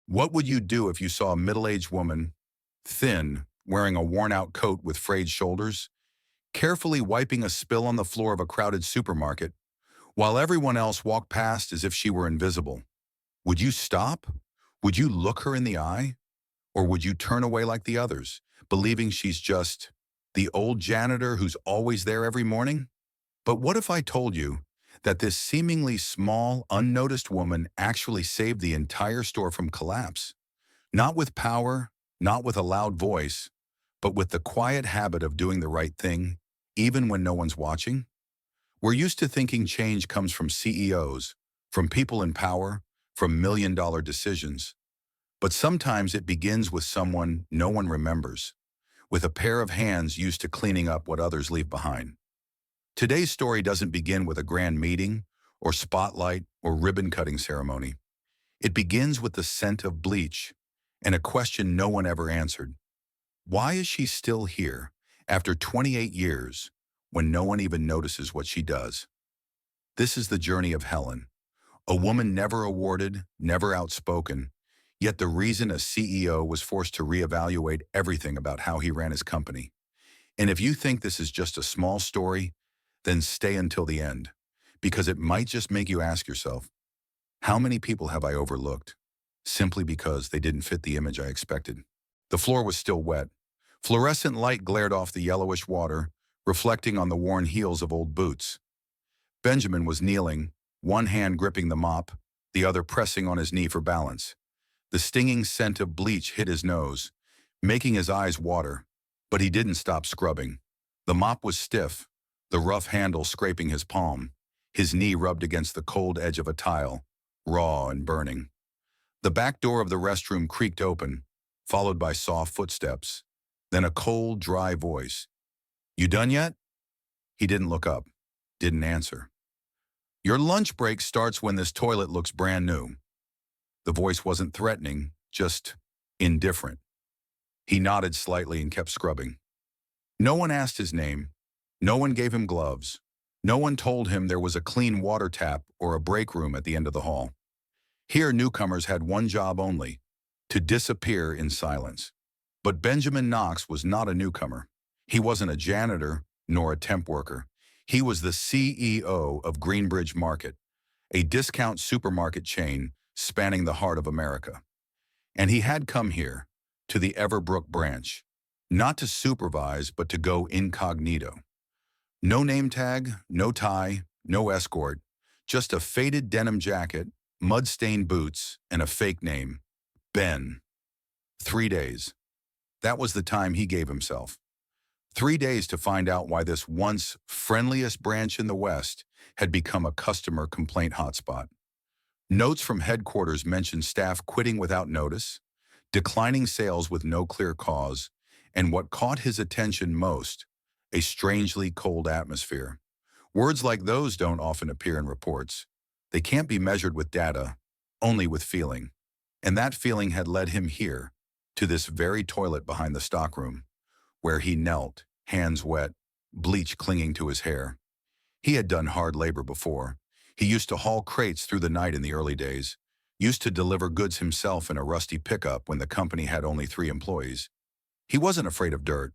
What would you do if you saw a middle-aged woman, thin, wearing a worn-out coat with frayed shoulders, carefully wiping a spill on the floor of a crowded supermarket, while everyone else walked past as if she were invisible? Would you stop? Would you look her in the eye? Or would you turn away like the others, believing she's just the old janitor who's always there every morning? But what if I told you that this seemingly small, unnoticed woman actually saved the entire store from collapse? Not with power, not with a loud voice, but with the quiet habit of doing the right thing, even when no one's watching? We're used to thinking change comes from CEOs, from people in power, from million-dollar decisions. But sometimes it begins with someone no one remembers, with a pair of hands used to cleaning up what others leave behind. Today's story doesn't begin with a grand meeting, or spotlight, or ribbon-cutting ceremony. It begins with the scent of bleach, and a question no one ever answered. Why is she still here, after 28 years, when no one even notices what she does? This is the journey of Helen, a woman never awarded, never outspoken, yet the reason a CEO was forced to reevaluate everything about how he ran his company. And if you think this is just a small story, then stay until the end, because it might just make you ask yourself, how many people have I overlooked, simply because they didn't fit the image I expected? The floor was still wet. Fluorescent light glared off the yellowish water, reflecting on the worn heels of old boots. Benjamin was kneeling, one hand gripping the mop, the other pressing on his knee for balance. The stinging scent of bleach hit his nose, making his eyes water, but he didn't stop scrubbing. The mop was stiff, the rough handle scraping his palm. His knee rubbed against the cold edge of a tile, raw and burning. The back door of the restroom creaked open, followed by soft footsteps. Then a cold, dry voice. "You done yet?" He didn't look up, didn't answer. "Your lunch break starts when this toilet looks brand new." The voice wasn't threatening, just indifferent. He nodded slightly and kept scrubbing. No one asked his name. No one gave him gloves. No one told him there was a clean water tap or a break room at the end of the hall. Here, newcomers had one job only, to disappear in silence. But Benjamin Knox was not a newcomer. He wasn't a janitor, nor a temp worker. He was the CEO of Greenbridge Market, a discount supermarket chain spanning the heart of America. And he had come here, to the Everbrook branch, not to supervise, but to go incognito. No name tag, no tie, no escort, just a faded denim jacket, mud-stained boots, and a fake name, Ben. 3 days. That was the time he gave himself. 3 days to find out why this once friendliest branch in the West had become a customer complaint hotspot. Notes from headquarters mentioned staff quitting without notice, declining sales with no clear cause, and what caught his attention most, a strangely cold atmosphere. Words like those don't often appear in reports. They can't be measured with data, only with feeling. And that feeling had led him here, to this very toilet behind the stockroom, where he knelt, hands wet, bleach clinging to his hair. He had done hard labor before. He used to haul crates through the night in the early days, used to deliver goods himself in a rusty pickup when the company had only 3 employees. He wasn't afraid of dirt,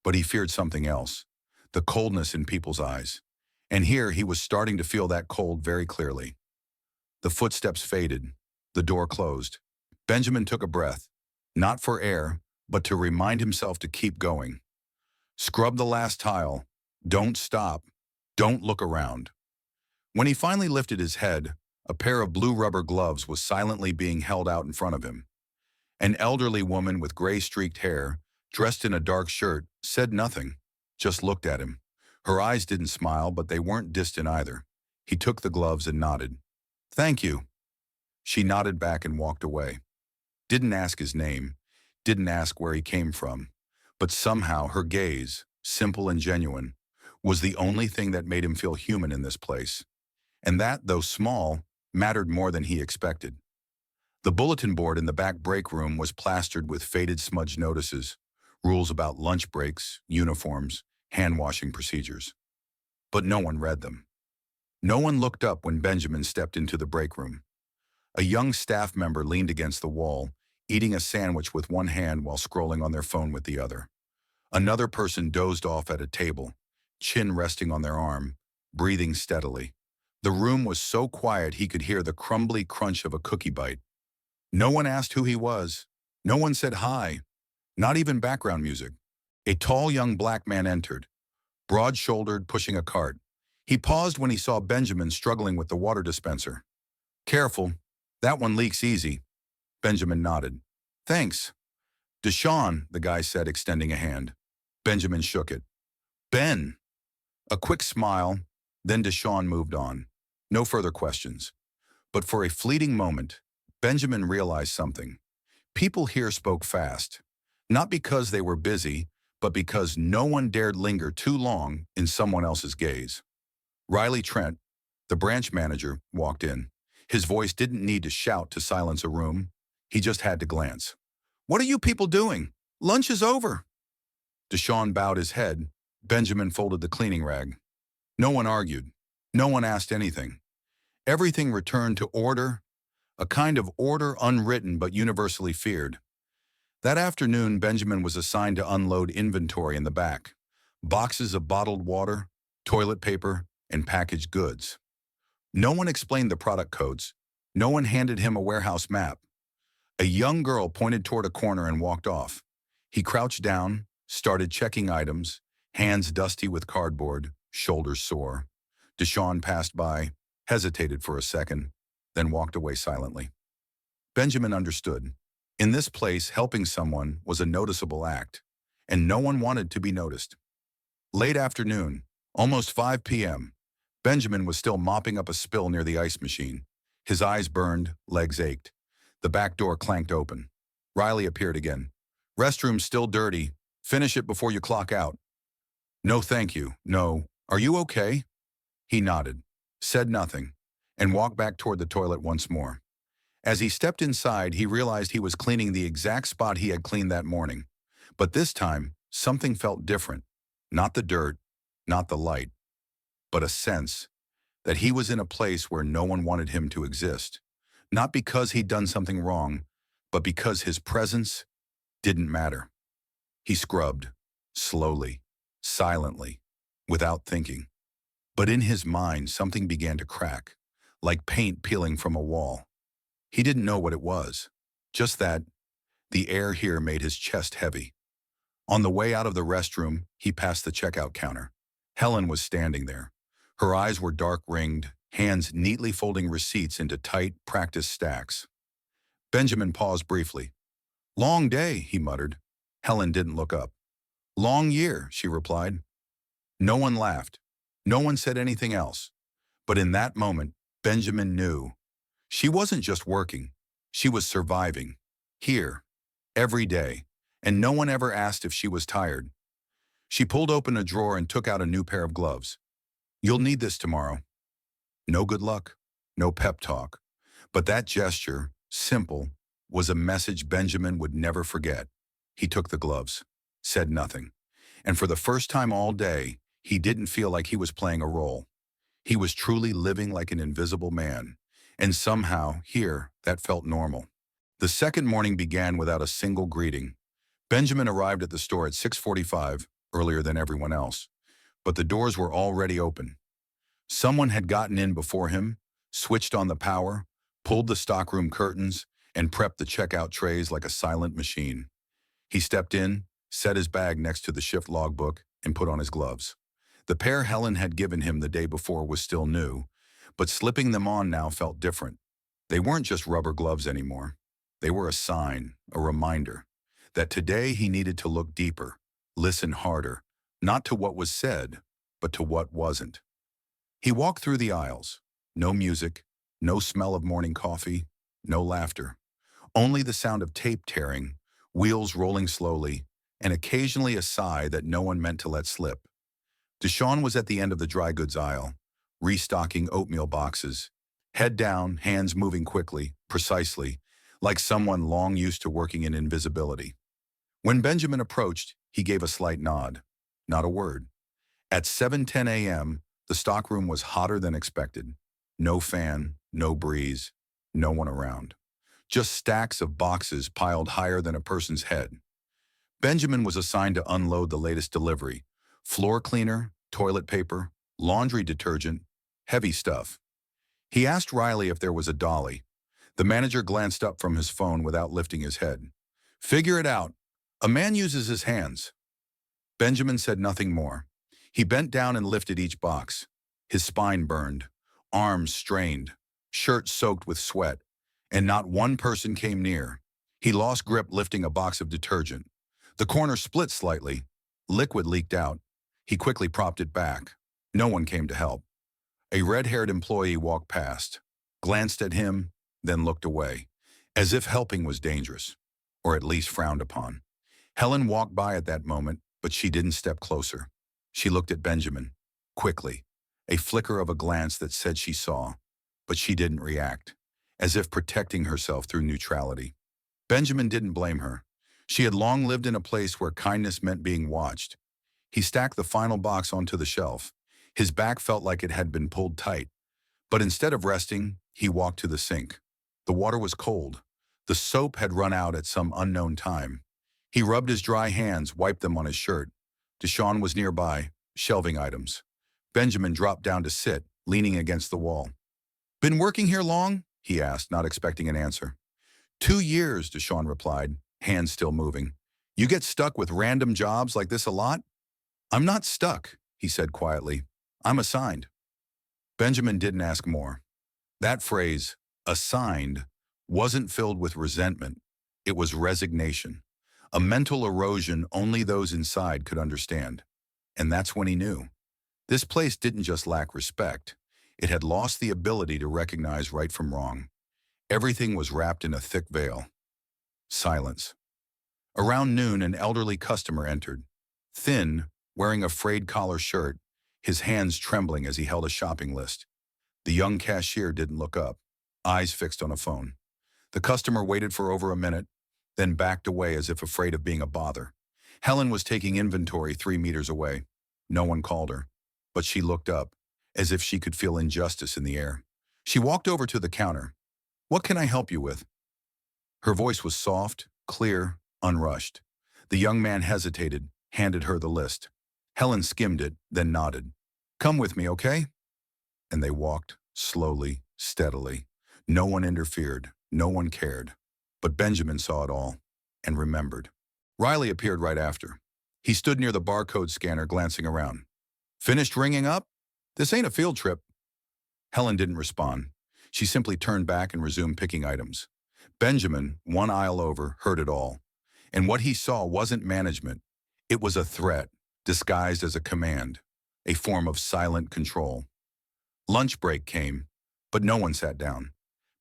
but he feared something else, the coldness in people's eyes. And here he was starting to feel that cold very clearly. The footsteps faded, the door closed. Benjamin took a breath, not for air, but to remind himself to keep going. Scrub the last tile, don't stop, don't look around. When he finally lifted his head, a pair of blue rubber gloves was silently being held out in front of him. An elderly woman with gray-streaked hair, dressed in a dark shirt, said nothing, just looked at him. Her eyes didn't smile, but they weren't distant either. He took the gloves and nodded. "Thank you." She nodded back and walked away. Didn't ask his name, didn't ask where he came from, but somehow her gaze, simple and genuine, was the only thing that made him feel human in this place. And that, though small, mattered more than he expected. The bulletin board in the back break room was plastered with faded smudge notices, rules about lunch breaks, uniforms, hand-washing procedures. But no one read them. No one looked up when Benjamin stepped into the break room. A young staff member leaned against the wall, eating a sandwich with one hand while scrolling on their phone with the other. Another person dozed off at a table, chin resting on their arm, breathing steadily. The room was so quiet he could hear the crumbly crunch of a cookie bite. No one asked who he was. No one said hi, not even background music. A tall young black man entered, broad-shouldered, pushing a cart. He paused when he saw Benjamin struggling with the water dispenser. "Careful, that one leaks easy." Benjamin nodded. "Thanks." "Deshaun," the guy said, extending a hand. Benjamin shook it. "Ben." A quick smile, then Deshaun moved on. No further questions. But for a fleeting moment, Benjamin realized something. People here spoke fast, not because they were busy, but because no one dared linger too long in someone else's gaze. Riley Trent, the branch manager, walked in. His voice didn't need to shout to silence a room. He just had to glance. "What are you people doing? Lunch is over." Deshaun bowed his head. Benjamin folded the cleaning rag. No one argued. No one asked anything. Everything returned to order, a kind of order unwritten but universally feared. That afternoon, Benjamin was assigned to unload inventory in the back. Boxes of bottled water, toilet paper, and packaged goods. No one explained the product codes. No one handed him a warehouse map. A young girl pointed toward a corner and walked off. He crouched down, started checking items, hands dusty with cardboard, shoulders sore. Deshaun passed by, hesitated for a second, then walked away silently. Benjamin understood. In this place, helping someone was a noticeable act, and no one wanted to be noticed. Late afternoon, almost 5 p.m., Benjamin was still mopping up a spill near the ice machine. His eyes burned, legs ached. The back door clanked open. Riley appeared again. "Restroom's still dirty. Finish it before you clock out." "No, thank you. No. Are you okay?" He nodded, said nothing, and walked back toward the toilet once more. As he stepped inside, he realized he was cleaning the exact spot he had cleaned that morning. But this time, something felt different. Not the dirt, not the light, but a sense that he was in a place where no one wanted him to exist. Not because he'd done something wrong, but because his presence didn't matter. He scrubbed, slowly, silently, without thinking. But in his mind, something began to crack, like paint peeling from a wall. He didn't know what it was, just that the air here made his chest heavy. On the way out of the restroom, he passed the checkout counter. Helen was standing there. Her eyes were dark-ringed, hands neatly folding receipts into tight, practiced stacks. Benjamin paused briefly. "Long day," he muttered. Helen didn't look up. "Long year," she replied. No one laughed. No one said anything else. But in that moment, Benjamin knew. She wasn't just working. She was surviving. Here. Every day. And no one ever asked if she was tired. She pulled open a drawer and took out a new pair of gloves. "You'll need this tomorrow." No good luck. No pep talk. But that gesture, simple, was a message Benjamin would never forget. He took the gloves, said nothing. And for the first time all day, he didn't feel like he was playing a role. He was truly living like an invisible man. And somehow, here, that felt normal. The second morning began without a single greeting. Benjamin arrived at the store at 6:45, earlier than everyone else. But the doors were already open. Someone had gotten in before him, switched on the power, pulled the stockroom curtains, and prepped the checkout trays like a silent machine. He stepped in, set his bag next to the shift logbook, and put on his gloves. The pair Helen had given him the day before was still new, but slipping them on now felt different. They weren't just rubber gloves anymore. They were a sign, a reminder, that today he needed to look deeper, listen harder, not to what was said, but to what wasn't. He walked through the aisles. No music, no smell of morning coffee, no laughter. Only the sound of tape tearing, wheels rolling slowly, and occasionally a sigh that no one meant to let slip. Deshaun was at the end of the dry goods aisle, restocking oatmeal boxes. Head down, hands moving quickly, precisely, like someone long used to working in invisibility. When Benjamin approached, he gave a slight nod. Not a word. At 7:10 a.m., the stockroom was hotter than expected. No fan, no breeze, No one around. Just stacks of boxes piled higher than a person's head. Benjamin was assigned to unload the latest delivery. Floor cleaner, toilet paper, laundry detergent, heavy stuff. He asked Riley if there was a dolly. The manager glanced up from his phone without lifting his head. Figure it out. A man uses his hands. Benjamin said nothing more. He bent down and lifted each box. His spine burned, arms strained, shirt soaked with sweat, and not one person came near. He lost grip lifting a box of detergent. The corner split slightly. Liquid leaked out. He quickly propped it back. No one came to help. A red-haired employee walked past, glanced at him, then looked away, as if helping was dangerous, or at least frowned upon. Helen walked by at that moment, but she didn't step closer. She looked at Benjamin, quickly, a flicker of a glance that said she saw, but she didn't react, as if protecting herself through neutrality. Benjamin didn't blame her. She had long lived in a place where kindness meant being watched. He stacked the final box onto the shelf. His back felt like it had been pulled tight, but instead of resting, he walked to the sink. The water was cold. The soap had run out at some unknown time. He rubbed his dry hands, wiped them on his shirt. Deshawn was nearby, shelving items. Benjamin dropped down to sit, leaning against the wall. "Been working here long?" he asked, not expecting an answer. 2 years, Deshawn replied, hands still moving. "You get stuck with random jobs like this a lot?" "I'm not stuck," he said quietly. "I'm assigned." Benjamin didn't ask more. That phrase, assigned, wasn't filled with resentment. It was resignation, a mental erosion only those inside could understand. And that's when he knew. This place didn't just lack respect. It had lost the ability to recognize right from wrong. Everything was wrapped in a thick veil. Silence. Around noon, an elderly customer entered. Thin, wearing a frayed collar shirt, his hands trembling as he held a shopping list. The young cashier didn't look up, eyes fixed on a phone. The customer waited for over a minute, then backed away as if afraid of being a bother. Helen was taking inventory 3 meters away. No one called her, but she looked up, as if she could feel injustice in the air. She walked over to the counter. "What can I help you with?" Her voice was soft, clear, unrushed. The young man hesitated, handed her the list. Helen skimmed it, then nodded. "Come with me, okay?" And they walked, slowly, steadily. No one interfered, no one cared. But Benjamin saw it all, and remembered. Riley appeared right after. He stood near the barcode scanner, glancing around. "Finished ringing up? This ain't a field trip." Helen didn't respond. She simply turned back and resumed picking items. Benjamin, one aisle over, heard it all. And what he saw wasn't management. It was a threat, disguised as a command, a form of silent control. Lunch break came, but no one sat down.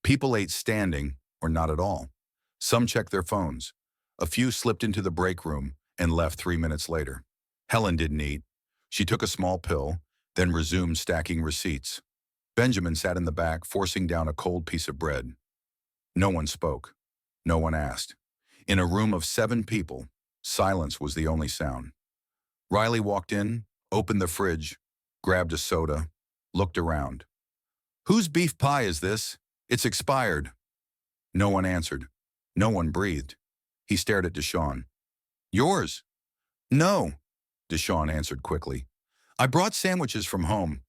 People ate standing, or not at all. Some checked their phones. A few slipped into the break room and left 3 minutes later. Helen didn't eat. She took a small pill, then resumed stacking receipts. Benjamin sat in the back, forcing down a cold piece of bread. No one spoke. No one asked. In a room of 7 people, silence was the only sound. Riley walked in, opened the fridge, grabbed a soda, looked around. "Whose beef pie is this? It's expired." No one answered. No one breathed. He stared at Deshawn. "Yours?" "No," Deshawn answered quickly. "I brought sandwiches from home."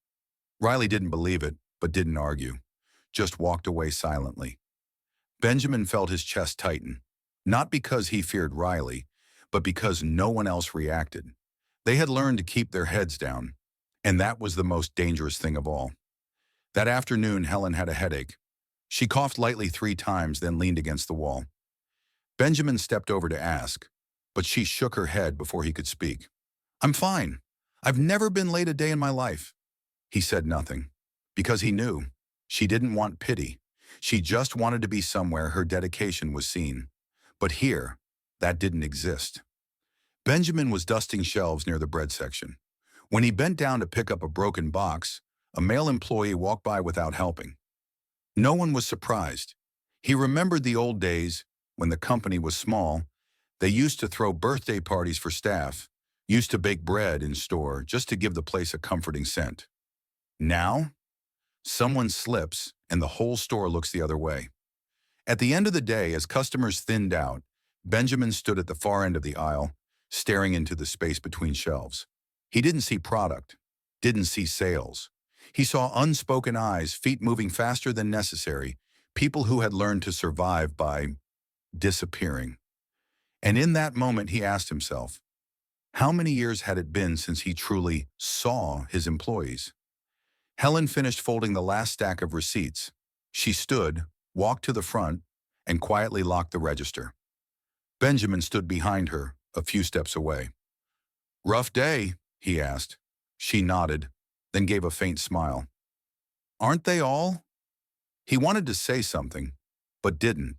Riley didn't believe it, but didn't argue. Just walked away silently. Benjamin felt his chest tighten, not because he feared Riley, but because no one else reacted. They had learned to keep their heads down, and that was the most dangerous thing of all. That afternoon, Helen had a headache. She coughed lightly 3 times, then leaned against the wall. Benjamin stepped over to ask, but she shook her head before he could speak. "I'm fine. I've never been late a day in my life." He said nothing, because he knew. She didn't want pity. She just wanted to be somewhere her dedication was seen. But here, that didn't exist. Benjamin was dusting shelves near the bread section. When he bent down to pick up a broken box, a male employee walked by without helping. No one was surprised. He remembered the old days when the company was small. They used to throw birthday parties for staff, used to bake bread in store just to give the place a comforting scent. Now, someone slips and the whole store looks the other way. At the end of the day, as customers thinned out, Benjamin stood at the far end of the aisle, staring into the space between shelves. He didn't see product, didn't see sales. He saw unspoken eyes, feet moving faster than necessary, people who had learned to survive by disappearing. And in that moment, he asked himself, how many years had it been since he truly saw his employees? Helen finished folding the last stack of receipts. She stood, walked to the front, and quietly locked the register. Benjamin stood behind her, a few steps away. Rough day, he asked. She nodded, then gave a faint smile. Aren't they all? He wanted to say something, but didn't.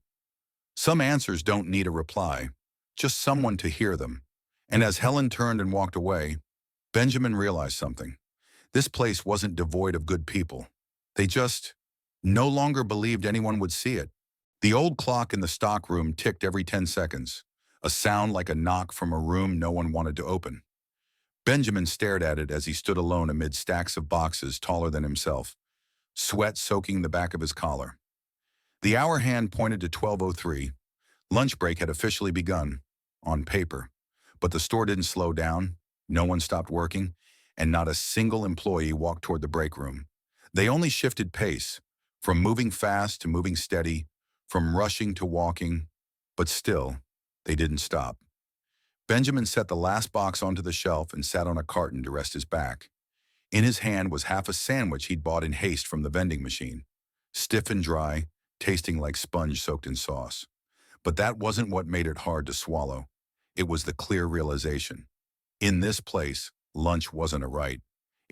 Some answers don't need a reply, just someone to hear them. And as Helen turned and walked away, Benjamin realized something. This place wasn't devoid of good people. They just no longer believed anyone would see it. The old clock in the stockroom ticked every 10 seconds, a sound like a knock from a room no one wanted to open. Benjamin stared at it as he stood alone amid stacks of boxes taller than himself, sweat soaking the back of his collar. The hour hand pointed to 12:03. Lunch break had officially begun, on paper. But the store didn't slow down, no one stopped working, and not a single employee walked toward the break room. They only shifted pace, from moving fast to moving steady, from rushing to walking, but still, they didn't stop. Benjamin set the last box onto the shelf and sat on a carton to rest his back. In his hand was half a sandwich he'd bought in haste from the vending machine, stiff and dry, tasting like sponge soaked in sauce. But that wasn't what made it hard to swallow. It was the clear realization. In this place, lunch wasn't a right.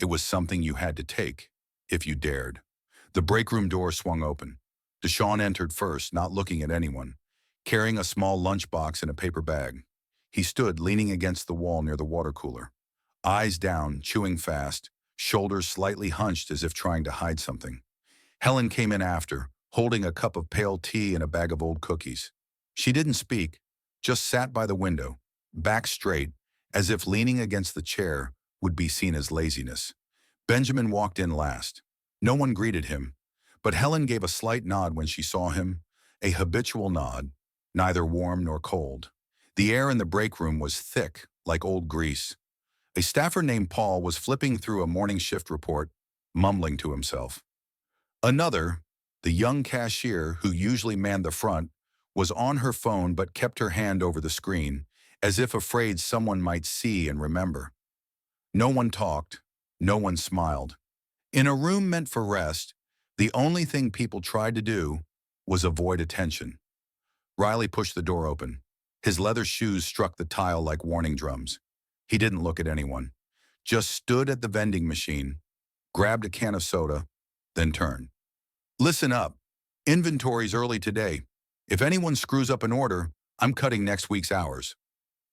It was something you had to take, if you dared. The break room door swung open. Deshaun entered first, not looking at anyone, carrying a small lunchbox in a paper bag. He stood leaning against the wall near the water cooler, eyes down, chewing fast, shoulders slightly hunched as if trying to hide something. Helen came in after, holding a cup of pale tea and a bag of old cookies. She didn't speak, just sat by the window, back straight, as if leaning against the chair would be seen as laziness. Benjamin walked in last. No one greeted him, but Helen gave a slight nod when she saw him, a habitual nod, neither warm nor cold. The air in the break room was thick, like old grease. A staffer named Paul was flipping through a morning shift report, mumbling to himself. Another, the young cashier who usually manned the front, was on her phone but kept her hand over the screen, as if afraid someone might see and remember. No one talked, no one smiled. In a room meant for rest, the only thing people tried to do was avoid attention. Riley pushed the door open. His leather shoes struck the tile like warning drums. He didn't look at anyone, just stood at the vending machine, grabbed a can of soda, then turned. Listen up. Inventory's early today. If anyone screws up an order, I'm cutting next week's hours.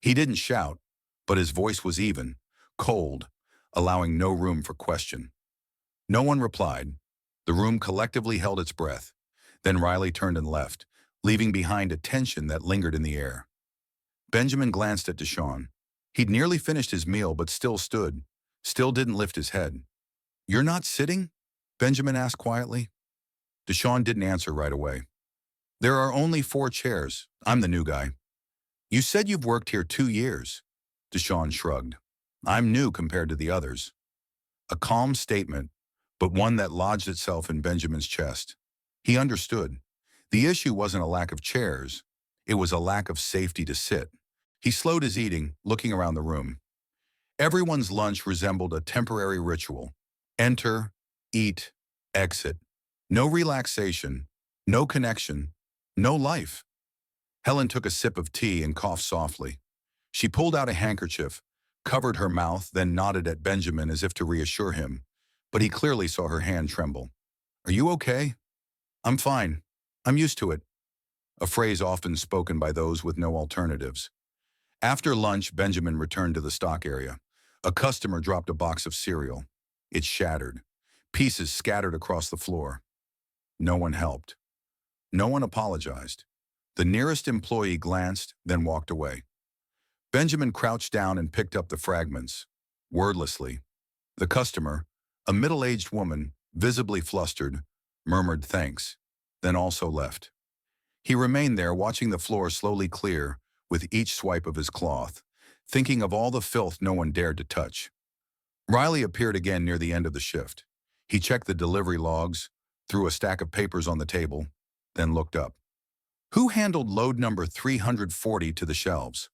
He didn't shout, but his voice was even, cold, allowing no room for question. No one replied. The room collectively held its breath. Then Riley turned and left, leaving behind a tension that lingered in the air. Benjamin glanced at Deshaun. He'd nearly finished his meal but still stood, still didn't lift his head. You're not sitting? Benjamin asked quietly. Deshaun didn't answer right away. There are only 4 chairs. I'm the new guy. You said you've worked here 2 years. Deshaun shrugged. I'm new compared to the others. A calm statement, but one that lodged itself in Benjamin's chest. He understood. The issue wasn't a lack of chairs. It was a lack of safety to sit. He slowed his eating, looking around the room. Everyone's lunch resembled a temporary ritual. Enter, eat, exit. No relaxation, no connection, no life. Helen took a sip of tea and coughed softly. She pulled out a handkerchief, covered her mouth, then nodded at Benjamin as if to reassure him, but he clearly saw her hand tremble. Are you okay? I'm fine. I'm used to it. A phrase often spoken by those with no alternatives. After lunch, Benjamin returned to the stock area. A customer dropped a box of cereal. It shattered. Pieces scattered across the floor. No one helped. No one apologized. The nearest employee glanced, then walked away. Benjamin crouched down and picked up the fragments, wordlessly. The customer, a middle-aged woman, visibly flustered, murmured thanks, then also left. He remained there watching the floor slowly clear with each swipe of his cloth, thinking of all the filth no one dared to touch. Riley appeared again near the end of the shift. He checked the delivery logs, threw a stack of papers on the table, then looked up. Who handled load number 340 to the shelves?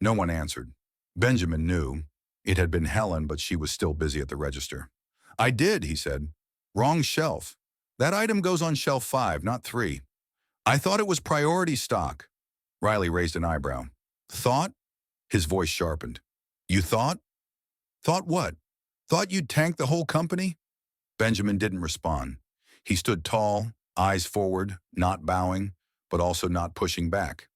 No one answered. Benjamin knew. It had been Helen, but she was still busy at the register. I did, he said. Wrong shelf. That item goes on shelf 5, not 3. I thought it was priority stock. Riley raised an eyebrow. Thought? His voice sharpened. You thought? Thought what? Thought you'd tank the whole company? Benjamin didn't respond. He stood tall, eyes forward, not bowing, but also not pushing back.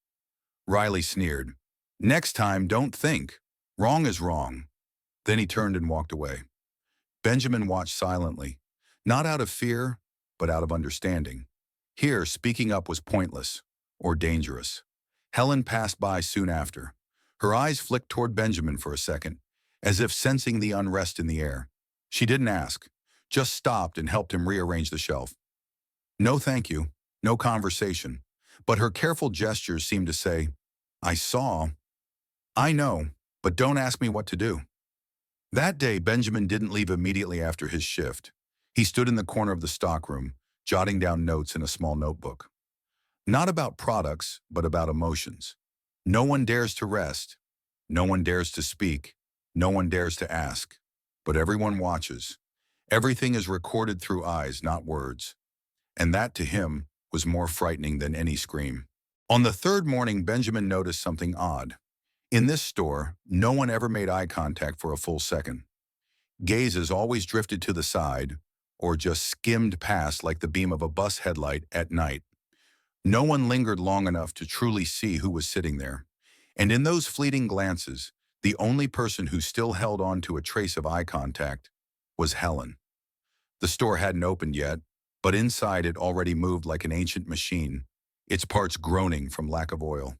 Riley sneered. Next time, don't think. Wrong is wrong. Then he turned and walked away. Benjamin watched silently, not out of fear, but out of understanding. Here, speaking up was pointless or dangerous. Helen passed by soon after. Her eyes flicked toward Benjamin for a second, as if sensing the unrest in the air. She didn't ask, just stopped and helped him rearrange the shelf. No thank you, no conversation, but her careful gestures seemed to say, I saw. I know, but don't ask me what to do. That day, Benjamin didn't leave immediately after his shift. He stood in the corner of the stockroom, jotting down notes in a small notebook. Not about products, but about emotions. No one dares to rest. No one dares to speak. No one dares to ask. But everyone watches. Everything is recorded through eyes, not words. And that, to him, was more frightening than any scream. On the third morning, Benjamin noticed something odd. In this store, no one ever made eye contact for a full second. Gazes always drifted to the side, or just skimmed past like the beam of a bus headlight at night. No one lingered long enough to truly see who was sitting there. And in those fleeting glances, the only person who still held on to a trace of eye contact was Helen. The store hadn't opened yet, but inside it already moved like an ancient machine, its parts groaning from lack of oil.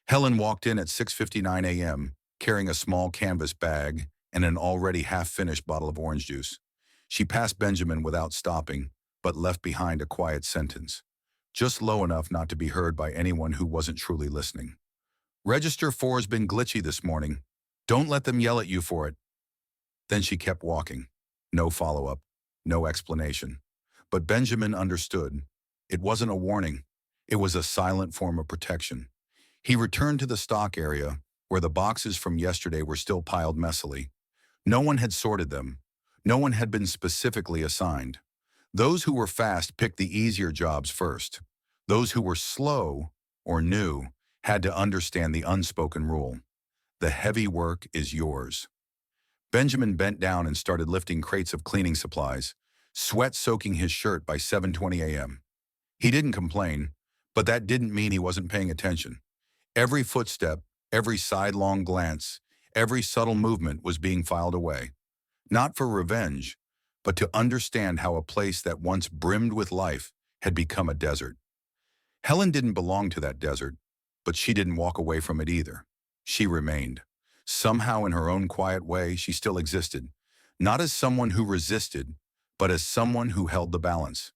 Helen walked in at 6:59 a.m., carrying a small canvas bag and an already half-finished bottle of orange juice. She passed Benjamin without stopping, but left behind a quiet sentence, just low enough not to be heard by anyone who wasn't truly listening. Register 4's been glitchy this morning. Don't let them yell at you for it. Then she kept walking. No follow-up, no explanation. But Benjamin understood. It wasn't a warning. It was a silent form of protection. He returned to the stock area, where the boxes from yesterday were still piled messily. No one had sorted them. No one had been specifically assigned. Those who were fast picked the easier jobs first. Those who were slow or new had to understand the unspoken rule. The heavy work is yours. Benjamin bent down and started lifting crates of cleaning supplies, sweat soaking his shirt by 7:20 a.m. He didn't complain, but that didn't mean he wasn't paying attention. Every footstep, every sidelong glance, every subtle movement was being filed away. Not for revenge, but to understand how a place that once brimmed with life had become a desert. Helen didn't belong to that desert, but she didn't walk away from it either. She remained. Somehow in her own quiet way, she still existed, not as someone who resisted, but as someone who held the balance.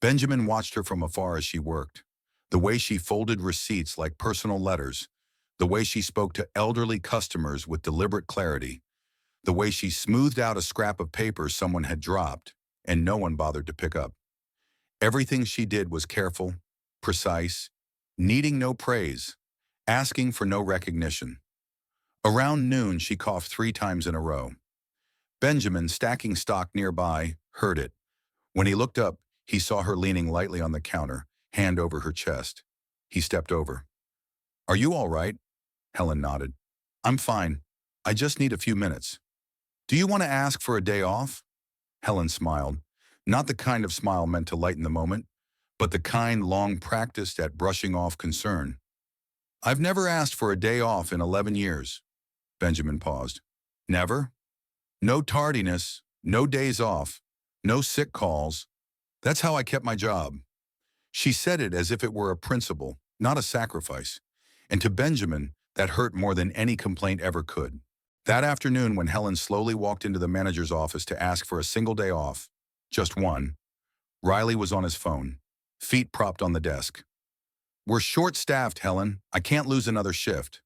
Benjamin watched her from afar as she worked. The way she folded receipts like personal letters, the way she spoke to elderly customers with deliberate clarity, the way she smoothed out a scrap of paper someone had dropped and no one bothered to pick up. Everything she did was careful, precise, needing no praise, asking for no recognition. Around noon, she coughed 3 times in a row. Benjamin, stacking stock nearby, heard it. When he looked up, he saw her leaning lightly on the counter, hand over her chest. He stepped over. Are you all right? Helen nodded. I'm fine. I just need a few minutes. Do you want to ask for a day off? Helen smiled. Not the kind of smile meant to lighten the moment, but the kind long practiced at brushing off concern. I've never asked for a day off in 11 years. Benjamin paused. Never? No tardiness, no days off, no sick calls. That's how I kept my job. She said it as if it were a principle, not a sacrifice. And to Benjamin, that hurt more than any complaint ever could. That afternoon, when Helen slowly walked into the manager's office to ask for a single day off, just one, Riley was on his phone, feet propped on the desk. "We're short-staffed, Helen. I can't lose another shift."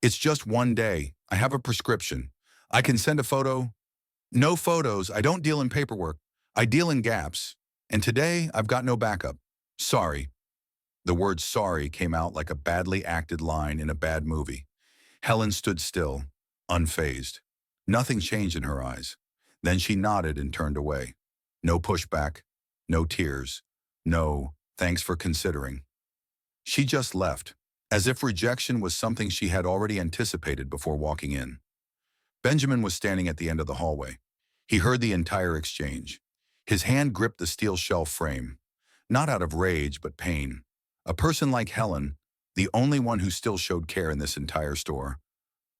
"It's just one day. I have a prescription. I can send a photo." "No photos. I don't deal in paperwork. I deal in gaps. And today, I've got no backup. Sorry." The word sorry came out like a badly acted line in a bad movie. Helen stood still, unfazed. Nothing changed in her eyes. Then she nodded and turned away. No pushback, no tears, no "thanks for considering." She just left, as if rejection was something she had already anticipated before walking in. Benjamin was standing at the end of the hallway. He heard the entire exchange. His hand gripped the steel shelf frame, not out of rage but pain. A person like Helen, the only one who still showed care in this entire store,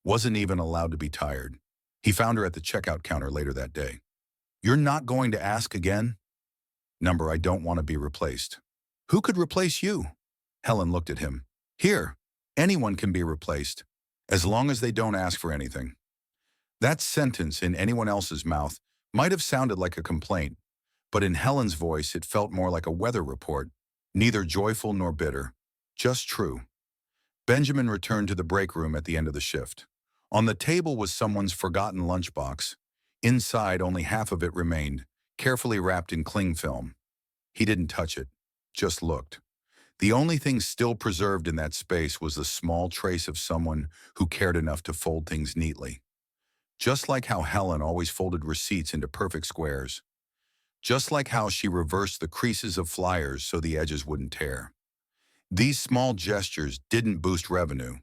wasn't even allowed to be tired. He found her at the checkout counter later that day. "You're not going to ask again?" "Number, I don't want to be replaced." "Who could replace you?" Helen looked at him. "Here, anyone can be replaced, as long as they don't ask for anything." That sentence in anyone else's mouth might have sounded like a complaint, but in Helen's voice it felt more like a weather report, neither joyful nor bitter, just true. Benjamin returned to the break room at the end of the shift. On the table was someone's forgotten lunchbox. Inside, only half of it remained, carefully wrapped in cling film. He didn't touch it, just looked. The only thing still preserved in that space was the small trace of someone who cared enough to fold things neatly. Just like how Helen always folded receipts into perfect squares. Just like how she reversed the creases of flyers so the edges wouldn't tear. These small gestures didn't boost revenue,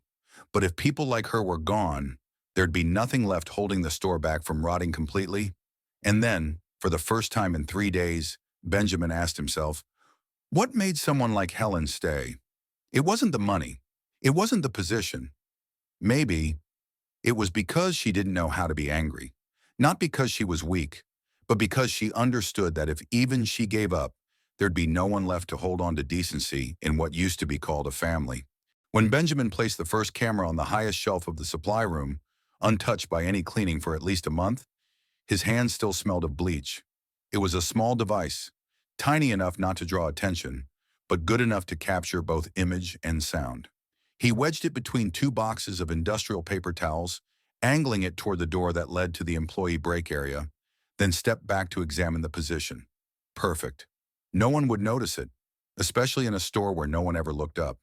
but if people like her were gone, there'd be nothing left holding the store back from rotting completely. And then, for the first time in 3 days, Benjamin asked himself, what made someone like Helen stay? It wasn't the money. It wasn't the position. Maybe it was because she didn't know how to be angry. Not because she was weak, but because she understood that if even she gave up, there'd be no one left to hold on to decency in what used to be called a family. When Benjamin placed the first camera on the highest shelf of the supply room, untouched by any cleaning for at least a month, his hands still smelled of bleach. It was a small device, tiny enough not to draw attention, but good enough to capture both image and sound. He wedged it between 2 boxes of industrial paper towels, angling it toward the door that led to the employee break area, then stepped back to examine the position. Perfect. No one would notice it, especially in a store where no one ever looked up.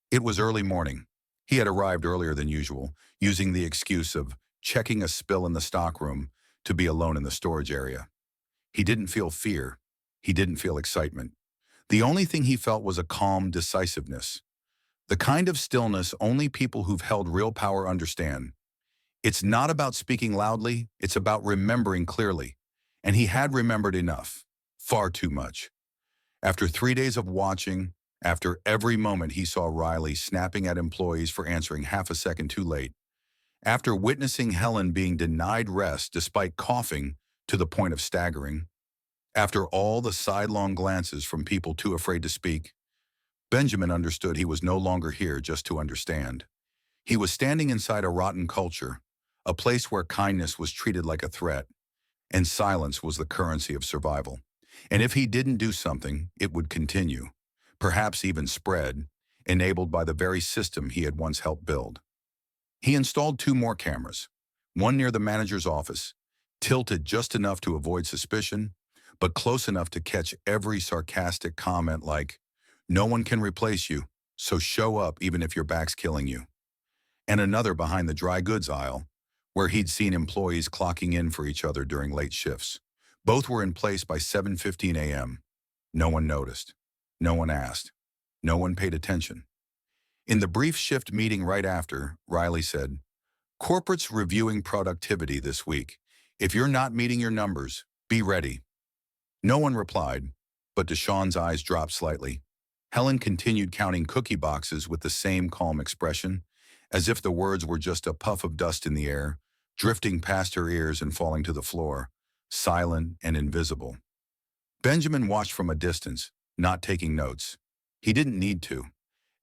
It was early morning. He had arrived earlier than usual, using the excuse of checking a spill in the stockroom to be alone in the storage area. He didn't feel fear. He didn't feel excitement. The only thing he felt was a calm decisiveness. The kind of stillness only people who've held real power understand. It's not about speaking loudly, it's about remembering clearly. And he had remembered enough. Far too much. After 3 days of watching, after every moment he saw Riley snapping at employees for answering half a second too late, after witnessing Helen being denied rest despite coughing to the point of staggering, after all the sidelong glances from people too afraid to speak, Benjamin understood he was no longer here just to understand. He was standing inside a rotten culture, a place where kindness was treated like a threat, and silence was the currency of survival. And if he didn't do something, it would continue, perhaps even spread, enabled by the very system he had once helped build. He installed 2 more cameras, one near the manager's office, tilted just enough to avoid suspicion, but close enough to catch every sarcastic comment like, "No one can replace you, so show up even if your back's killing you." And another behind the dry goods aisle, where he'd seen employees clocking in for each other during late shifts. Both were in place by 7:15 a.m. No one noticed. No one asked. No one paid attention. In the brief shift meeting right after, Riley said, "Corporate's reviewing productivity this week. If you're not meeting your numbers, be ready." No one replied, but Deshawn's eyes dropped slightly. Helen continued counting cookie boxes with the same calm expression, as if the words were just a puff of dust in the air, drifting past her ears and falling to the floor, silent and invisible. Benjamin watched from a distance, not taking notes. He didn't need to.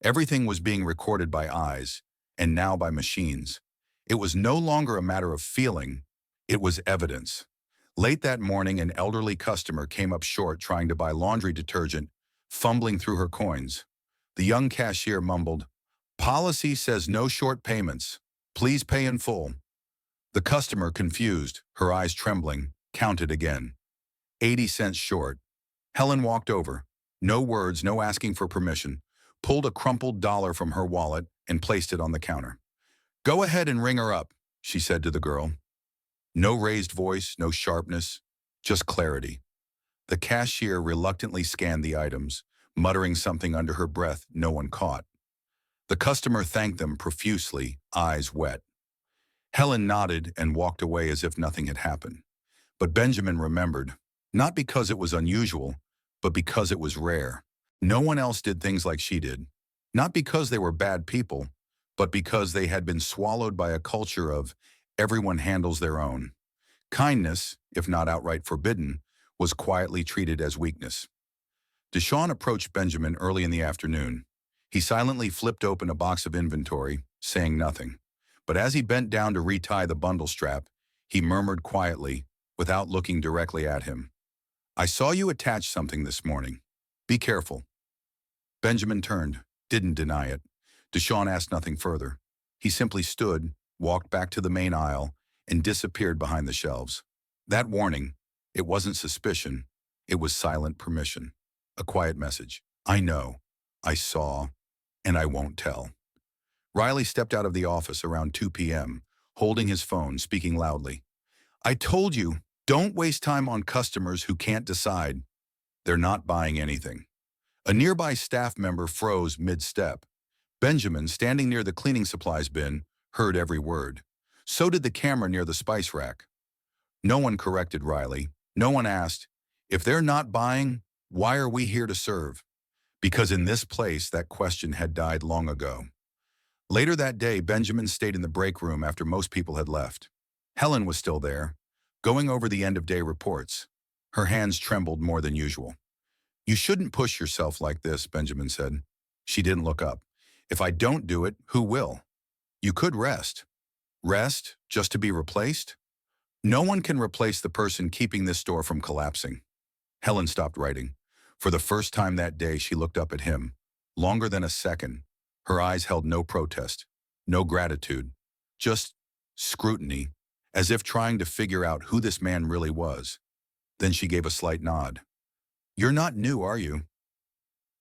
Everything was being recorded by eyes, and now by machines. It was no longer a matter of feeling, it was evidence. Late that morning, an elderly customer came up short trying to buy laundry detergent, fumbling through her coins. The young cashier mumbled, "Policy says no short payments. Please pay in full." The customer, confused, her eyes trembling, counted again. 80 cents short. Helen walked over. No words, no asking for permission. Pulled a crumpled dollar from her wallet and placed it on the counter. "Go ahead and ring her up," she said to the girl. No raised voice, no sharpness, just clarity. The cashier reluctantly scanned the items, muttering something under her breath no one caught. The customer thanked them profusely, eyes wet. Helen nodded and walked away as if nothing had happened. But Benjamin remembered, not because it was unusual, but because it was rare. No one else did things like she did. Not because they were bad people, but because they had been swallowed by a culture of everyone handles their own. Kindness, if not outright forbidden, was quietly treated as weakness. Deshawn approached Benjamin early in the afternoon. He silently flipped open a box of inventory, saying nothing. But as he bent down to retie the bundle strap, he murmured quietly, without looking directly at him, "I saw you attach something this morning. Be careful." Benjamin turned, didn't deny it. Deshawn asked nothing further. He simply stood, walked back to the main aisle, and disappeared behind the shelves. That warning, it wasn't suspicion, it was silent permission. A quiet message. "I know, I saw, and I won't tell." Riley stepped out of the office around 2 p.m., holding his phone, speaking loudly. "I told you, don't waste time on customers who can't decide. They're not buying anything." A nearby staff member froze mid-step. Benjamin, standing near the cleaning supplies bin, heard every word. So did the camera near the spice rack. No one corrected Riley. No one asked, "If they're not buying, why are we here to serve?" Because in this place, that question had died long ago. Later that day, Benjamin stayed in the break room after most people had left. Helen was still there, going over the end-of-day reports. Her hands trembled more than usual. "You shouldn't push yourself like this," Benjamin said. She didn't look up. "If I don't do it, who will? You could rest." Rest, just to be replaced? No one can replace the person keeping this store from collapsing. Helen stopped writing. For the first time that day, she looked up at him. Longer than a second. Her eyes held no protest, no gratitude, just scrutiny, as if trying to figure out who this man really was. Then she gave a slight nod. "You're not new, are you?"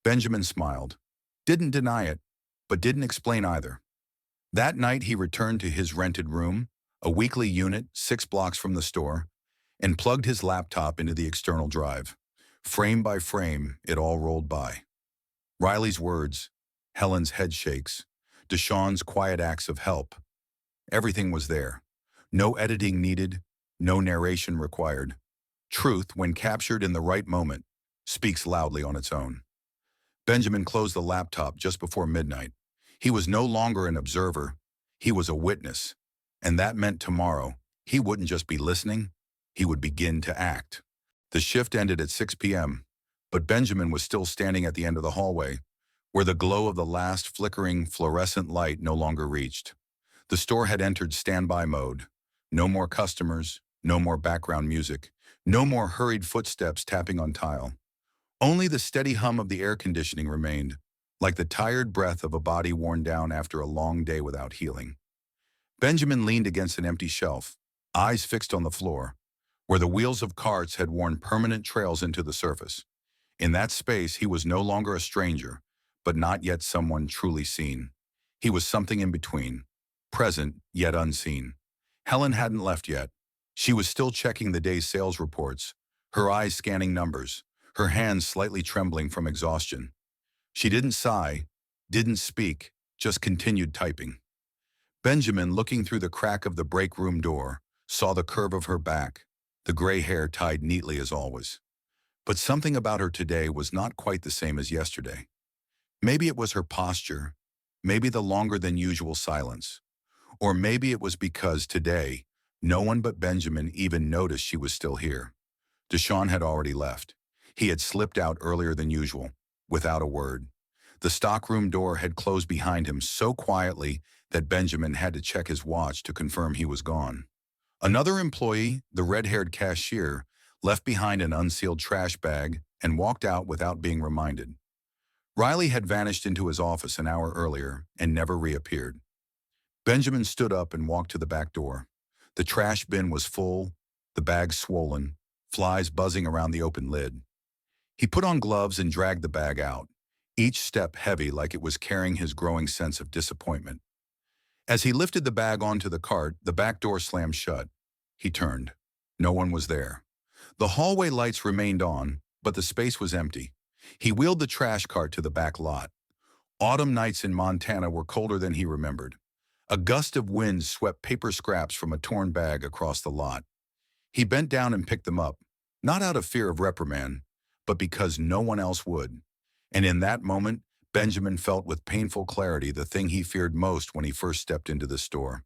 Benjamin smiled. Didn't deny it, but didn't explain either. That night he returned to his rented room, a weekly unit 6 blocks from the store, and plugged his laptop into the external drive. Frame by frame, it all rolled by. Riley's words, Helen's head shakes, Deshawn's quiet acts of help. Everything was there. No editing needed, no narration required. Truth, when captured in the right moment, speaks loudly on its own. Benjamin closed the laptop just before midnight. He was no longer an observer. He was a witness. And that meant tomorrow, he wouldn't just be listening, he would begin to act. The shift ended at 6 p.m., but Benjamin was still standing at the end of the hallway, where the glow of the last flickering fluorescent light no longer reached. The store had entered standby mode. No more customers, no more background music, no more hurried footsteps tapping on tile. Only the steady hum of the air conditioning remained, like the tired breath of a body worn down after a long day without healing. Benjamin leaned against an empty shelf, eyes fixed on the floor, where the wheels of carts had worn permanent trails into the surface. In that space, he was no longer a stranger, but not yet someone truly seen. He was something in between, present yet unseen. Helen hadn't left yet. She was still checking the day's sales reports, her eyes scanning numbers, her hands slightly trembling from exhaustion. She didn't sigh, didn't speak, just continued typing. Benjamin, looking through the crack of the break room door, saw the curve of her back, the gray hair tied neatly as always. But something about her today was not quite the same as yesterday. Maybe it was her posture, maybe the longer than usual silence, or maybe it was because today, no one but Benjamin even noticed she was still here. Deshawn had already left. He had slipped out earlier than usual, without a word. The stockroom door had closed behind him so quietly that Benjamin had to check his watch to confirm he was gone. Another employee, the red-haired cashier, left behind an unsealed trash bag and walked out without being reminded. Riley had vanished into his office an hour earlier and never reappeared. Benjamin stood up and walked to the back door. The trash bin was full, the bag swollen, flies buzzing around the open lid. He put on gloves and dragged the bag out, each step heavy like it was carrying his growing sense of disappointment. As he lifted the bag onto the cart, the back door slammed shut. He turned. No one was there. The hallway lights remained on, but the space was empty. He wheeled the trash cart to the back lot. Autumn nights in Montana were colder than he remembered. A gust of wind swept paper scraps from a torn bag across the lot. He bent down and picked them up, not out of fear of reprimand, but because no one else would. And in that moment, Benjamin felt with painful clarity the thing he feared most when he first stepped into the store: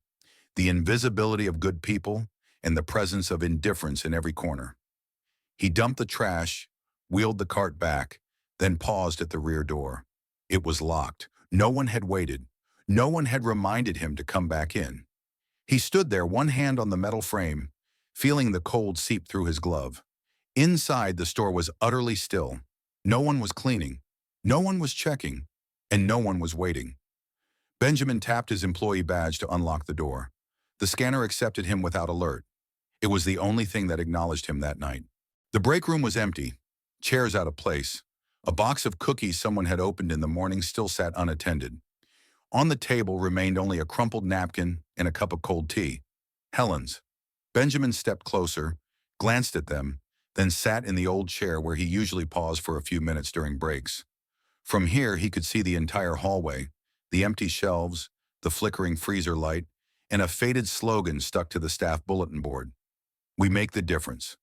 the invisibility of good people and the presence of indifference in every corner. He dumped the trash, wheeled the cart back, then paused at the rear door. It was locked. No one had waited. No one had reminded him to come back in. He stood there, one hand on the metal frame, feeling the cold seep through his glove. Inside, the store was utterly still. No one was cleaning. No one was checking. And no one was waiting. Benjamin tapped his employee badge to unlock the door. The scanner accepted him without alert. It was the only thing that acknowledged him that night. The break room was empty, chairs out of place. A box of cookies someone had opened in the morning still sat unattended. On the table remained only a crumpled napkin and a cup of cold tea. Helen's. Benjamin stepped closer, glanced at them, then sat in the old chair where he usually paused for a few minutes during breaks. From here, he could see the entire hallway, the empty shelves, the flickering freezer light, and a faded slogan stuck to the staff bulletin board. "We make the difference."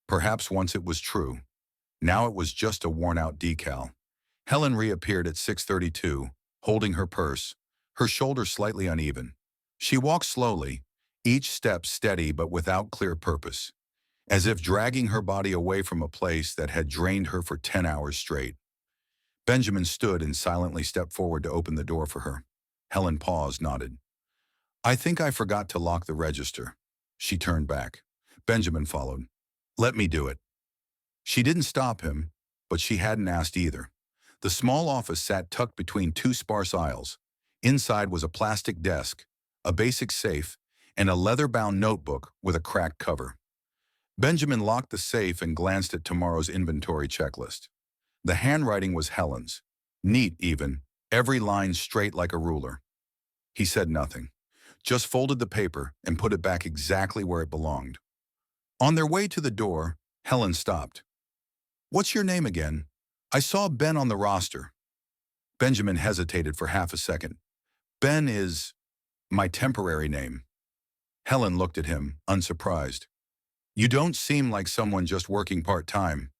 Perhaps once it was true. Now it was just a worn-out decal. Helen reappeared at 6:32, holding her purse, her shoulders slightly uneven. She walked slowly, each step steady but without clear purpose, as if dragging her body away from a place that had drained her for 10 hours straight. Benjamin stood and silently stepped forward to open the door for her. Helen paused, nodded. "I think I forgot to lock the register." She turned back. Benjamin followed. "Let me do it." She didn't stop him, but she hadn't asked either. The small office sat tucked between two sparse aisles. Inside was a plastic desk, a basic safe, and a leather-bound notebook with a cracked cover. Benjamin locked the safe and glanced at tomorrow's inventory checklist. The handwriting was Helen's, neat even, every line straight like a ruler. He said nothing, just folded the paper and put it back exactly where it belonged. On their way to the door, Helen stopped. "What's your name again? I saw Ben on the roster." Benjamin hesitated for half a second. "Ben is my temporary name." Helen looked at him, unsurprised. "You don't seem like someone just working part-time.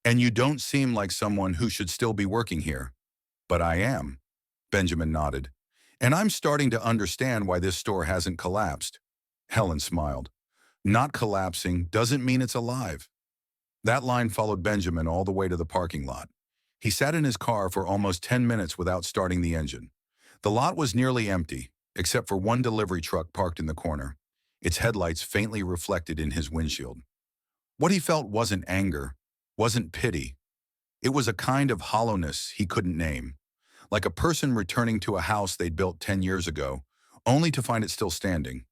And you don't seem like someone who should still be working here." "But I am," Benjamin nodded. "And I'm starting to understand why this store hasn't collapsed." Helen smiled. "Not collapsing doesn't mean it's alive." That line followed Benjamin all the way to the parking lot. He sat in his car for almost 10 minutes without starting the engine. The lot was nearly empty, except for one delivery truck parked in the corner, its headlights faintly reflected in his windshield. What he felt wasn't anger, wasn't pity. It was a kind of hollowness he couldn't name, like a person returning to a house they'd built 10 years ago, only to find it still standing.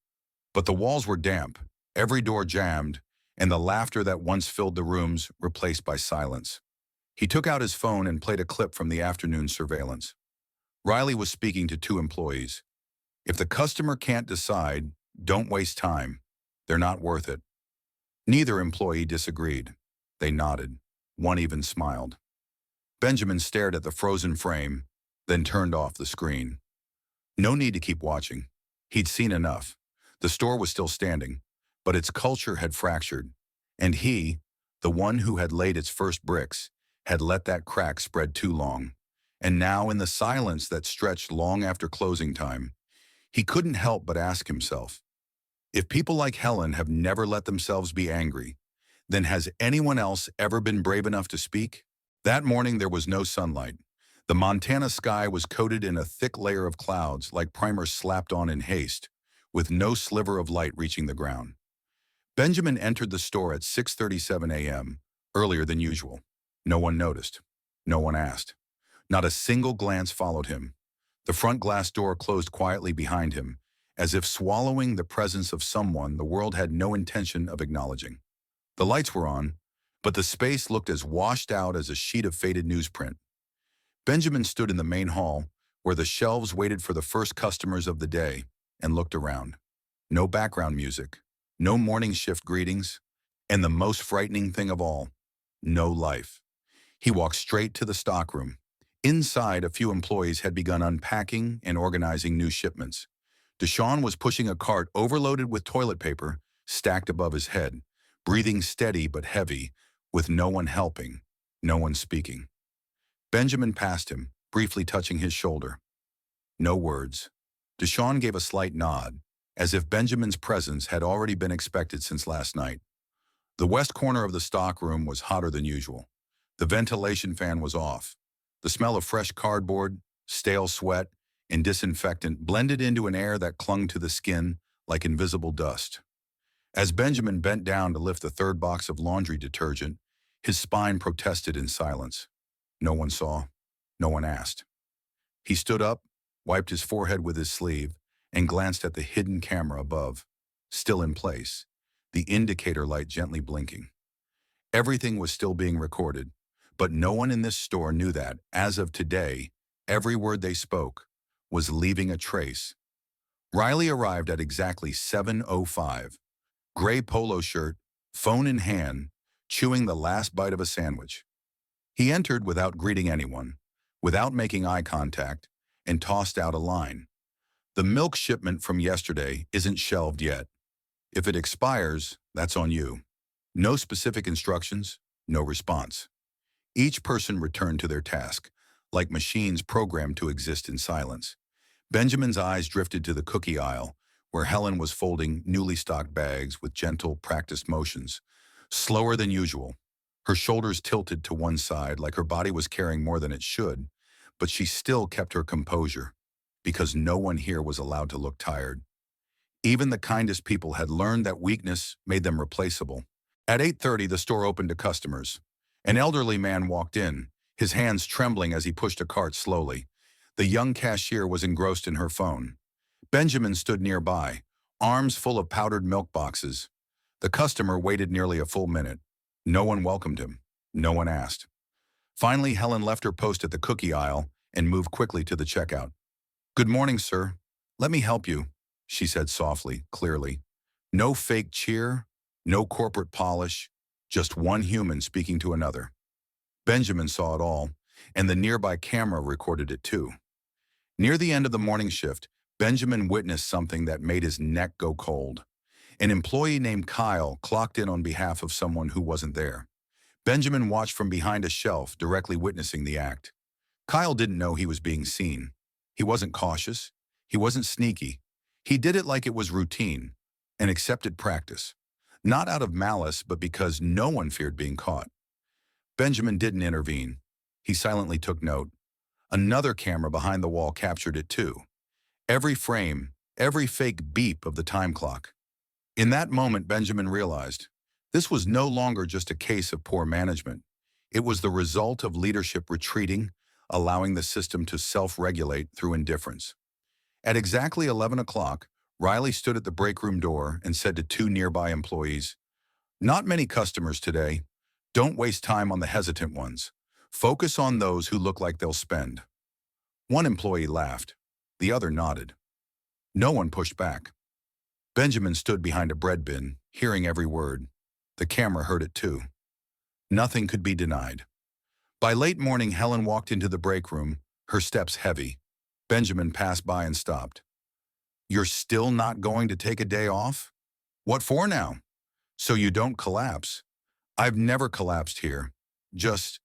But the walls were damp, every door jammed, and the laughter that once filled the rooms replaced by silence. He took out his phone and played a clip from the afternoon surveillance. Riley was speaking to two employees. "If the customer can't decide, don't waste time. They're not worth it." Neither employee disagreed. They nodded. One even smiled. Benjamin stared at the frozen frame, then turned off the screen. No need to keep watching. He'd seen enough. The store was still standing, but its culture had fractured, and he, the one who had laid its first bricks, had let that crack spread too long. And now, in the silence that stretched long after closing time, he couldn't help but ask himself, if people like Helen have never let themselves be angry, then has anyone else ever been brave enough to speak? That morning there was no sunlight. The Montana sky was coated in a thick layer of clouds like primer slapped on in haste, with no sliver of light reaching the ground. Benjamin entered the store at 6:37 a.m., earlier than usual. No one noticed. No one asked. Not a single glance followed him. The front glass door closed quietly behind him, as if swallowing the presence of someone the world had no intention of acknowledging. The lights were on, but the space looked as washed out as a sheet of faded newsprint. Benjamin stood in the main hall, where the shelves waited for the first customers of the day, and looked around. No background music, no morning shift greetings, and the most frightening thing of all, no life. He walked straight to the stockroom. Inside, a few employees had begun unpacking and organizing new shipments. Deshaun was pushing a cart overloaded with toilet paper, stacked above his head, breathing steady but heavy, with no one helping, no one speaking. Benjamin passed him, briefly touching his shoulder. No words. Deshaun gave a slight nod, as if Benjamin's presence had already been expected since last night. The west corner of the stockroom was hotter than usual. The ventilation fan was off. The smell of fresh cardboard, stale sweat, and disinfectant blended into an air that clung to the skin like invisible dust. As Benjamin bent down to lift the third box of laundry detergent, his spine protested in silence. No one saw. No one asked. He stood up, wiped his forehead with his sleeve, and glanced at the hidden camera above, still in place, the indicator light gently blinking. Everything was still being recorded, but no one in this store knew that, as of today, every word they spoke was leaving a trace. Riley arrived at exactly 7:05, gray polo shirt, phone in hand, chewing the last bite of a sandwich. He entered without greeting anyone, without making eye contact, and tossed out a line. The milk shipment from yesterday isn't shelved yet. If it expires, that's on you. No specific instructions, no response. Each person returned to their task, like machines programmed to exist in silence. Benjamin's eyes drifted to the cookie aisle, where Helen was folding newly stocked bags with gentle, practiced motions. Slower than usual. Her shoulders tilted to one side like her body was carrying more than it should, but she still kept her composure, because no one here was allowed to look tired. Even the kindest people had learned that weakness made them replaceable. At 8:30, the store opened to customers. An elderly man walked in, his hands trembling as he pushed a cart slowly. The young cashier was engrossed in her phone. Benjamin stood nearby, arms full of powdered milk boxes. The customer waited nearly a full minute. No one welcomed him. No one asked. Finally, Helen left her post at the cookie aisle and moved quickly to the checkout. "Good morning, sir. Let me help you," she said softly, clearly. No fake cheer, no corporate polish, just one human speaking to another. Benjamin saw it all, and the nearby camera recorded it too. Near the end of the morning shift, Benjamin witnessed something that made his neck go cold. An employee named Kyle clocked in on behalf of someone who wasn't there. Benjamin watched from behind a shelf, directly witnessing the act. Kyle didn't know he was being seen. He wasn't cautious. He wasn't sneaky. He did it like it was routine, an accepted practice. Not out of malice, but because no one feared being caught. Benjamin didn't intervene. He silently took note. Another camera behind the wall captured it too. Every frame, every fake beep of the time clock. In that moment, Benjamin realized this was no longer just a case of poor management. It was the result of leadership retreating, allowing the system to self-regulate through indifference. At exactly 11 o'clock, Riley stood at the break room door and said to two nearby employees, "Not many customers today. Don't waste time on the hesitant ones. Focus on those who look like they'll spend." One employee laughed. The other nodded. No one pushed back. Benjamin stood behind a bread bin, hearing every word. The camera heard it too. Nothing could be denied. By late morning, Helen walked into the break room, her steps heavy. Benjamin passed by and stopped. "You're still not going to take a day off? What for now? So you don't collapse." "I've never collapsed here. Just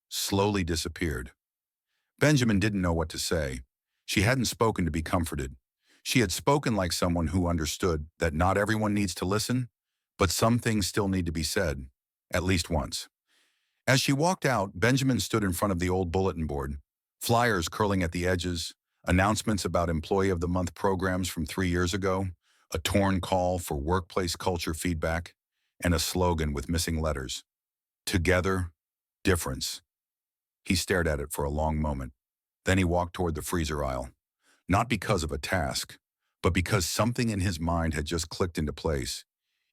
slowly disappeared." Benjamin didn't know what to say. She hadn't spoken to be comforted. She had spoken like someone who understood that not everyone needs to listen, but some things still need to be said, at least once. As she walked out, Benjamin stood in front of the old bulletin board, flyers curling at the edges, announcements about Employee of the Month programs from 3 years ago, a torn call for workplace culture feedback. and a slogan with missing letters. Together, difference. He stared at it for a long moment. Then he walked toward the freezer aisle, not because of a task, but because something in his mind had just clicked into place.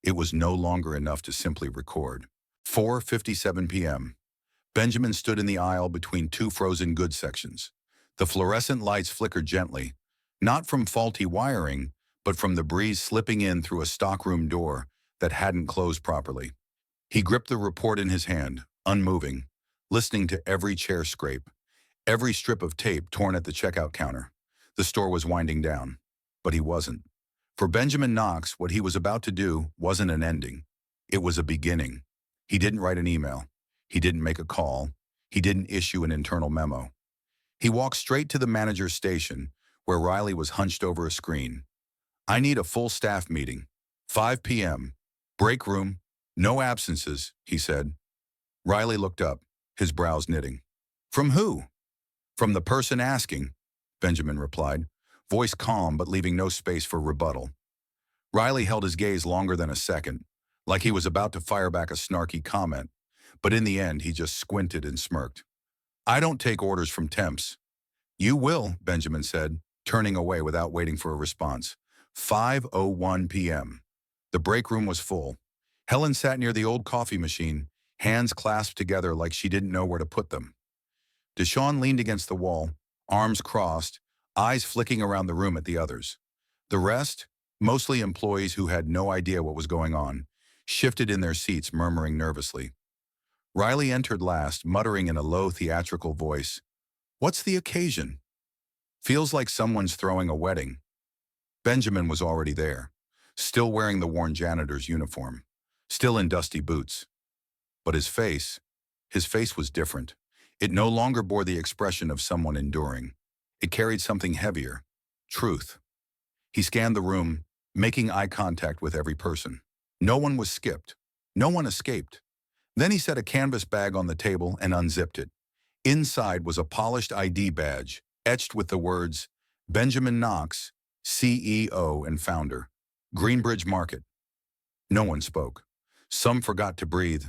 It was no longer enough to simply record. 4:57 p.m. Benjamin stood in the aisle between two frozen goods sections. The fluorescent lights flickered gently, not from faulty wiring, but from the breeze slipping in through a stockroom door that hadn't closed properly. He gripped the report in his hand, unmoving, listening to every chair scrape, every strip of tape torn at the checkout counter. The store was winding down, but he wasn't. For Benjamin Knox, what he was about to do wasn't an ending. It was a beginning. He didn't write an email. He didn't make a call. He didn't issue an internal memo. He walked straight to the manager's station, where Riley was hunched over a screen. "I need a full staff meeting. 5 p.m. Break room. No absences," he said. Riley looked up, his brows knitting. "From who?" "From the person asking," Benjamin replied, voice calm but leaving no space for rebuttal. Riley held his gaze longer than a second, like he was about to fire back a snarky comment, but in the end he just squinted and smirked. "I don't take orders from temps." "You will," Benjamin said, turning away without waiting for a response. 5:01 p.m. The break room was full. Helen sat near the old coffee machine, hands clasped together like she didn't know where to put them. Deshawn leaned against the wall, arms crossed, eyes flicking around the room at the others. The rest, mostly employees who had no idea what was going on, shifted in their seats, murmuring nervously. Riley entered last, muttering in a low, theatrical voice, "What's the occasion?" "Feels like someone's throwing a wedding." Benjamin was already there, still wearing the worn janitor's uniform, still in dusty boots. But his face was different. It no longer bore the expression of someone enduring. It carried something heavier, truth. He scanned the room, making eye contact with every person. No one was skipped. No one escaped. Then he set a canvas bag on the table and unzipped it. Inside was a polished ID badge, etched with the words, "Benjamin Knox, CEO and founder, Greenbridge Market." No one spoke. Some forgot to breathe.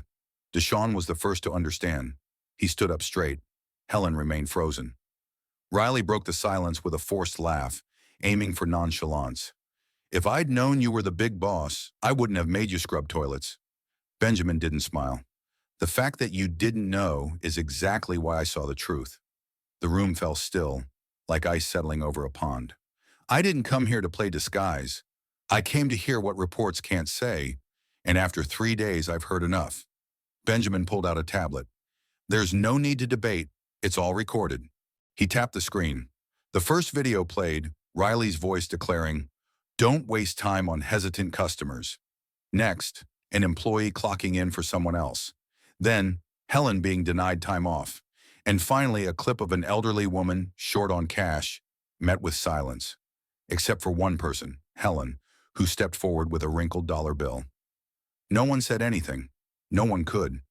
Deshawn was the first to understand. He stood up straight. Helen remained frozen. Riley broke the silence with a forced laugh, aiming for nonchalance. "If I'd known you were the big boss, I wouldn't have made you scrub toilets." Benjamin didn't smile. "The fact that you didn't know is exactly why I saw the truth." The room fell still, like ice settling over a pond. "I didn't come here to play disguise. I came to hear what reports can't say, and after 3 days I've heard enough." Benjamin pulled out a tablet. "There's no need to debate. It's all recorded." He tapped the screen. The first video played, Riley's voice declaring, "Don't waste time on hesitant customers." Next, an employee clocking in for someone else. Then, Helen being denied time off. And finally, a clip of an elderly woman, short on cash, met with silence. Except for one person, Helen, who stepped forward with a wrinkled dollar bill. No one said anything. No one could.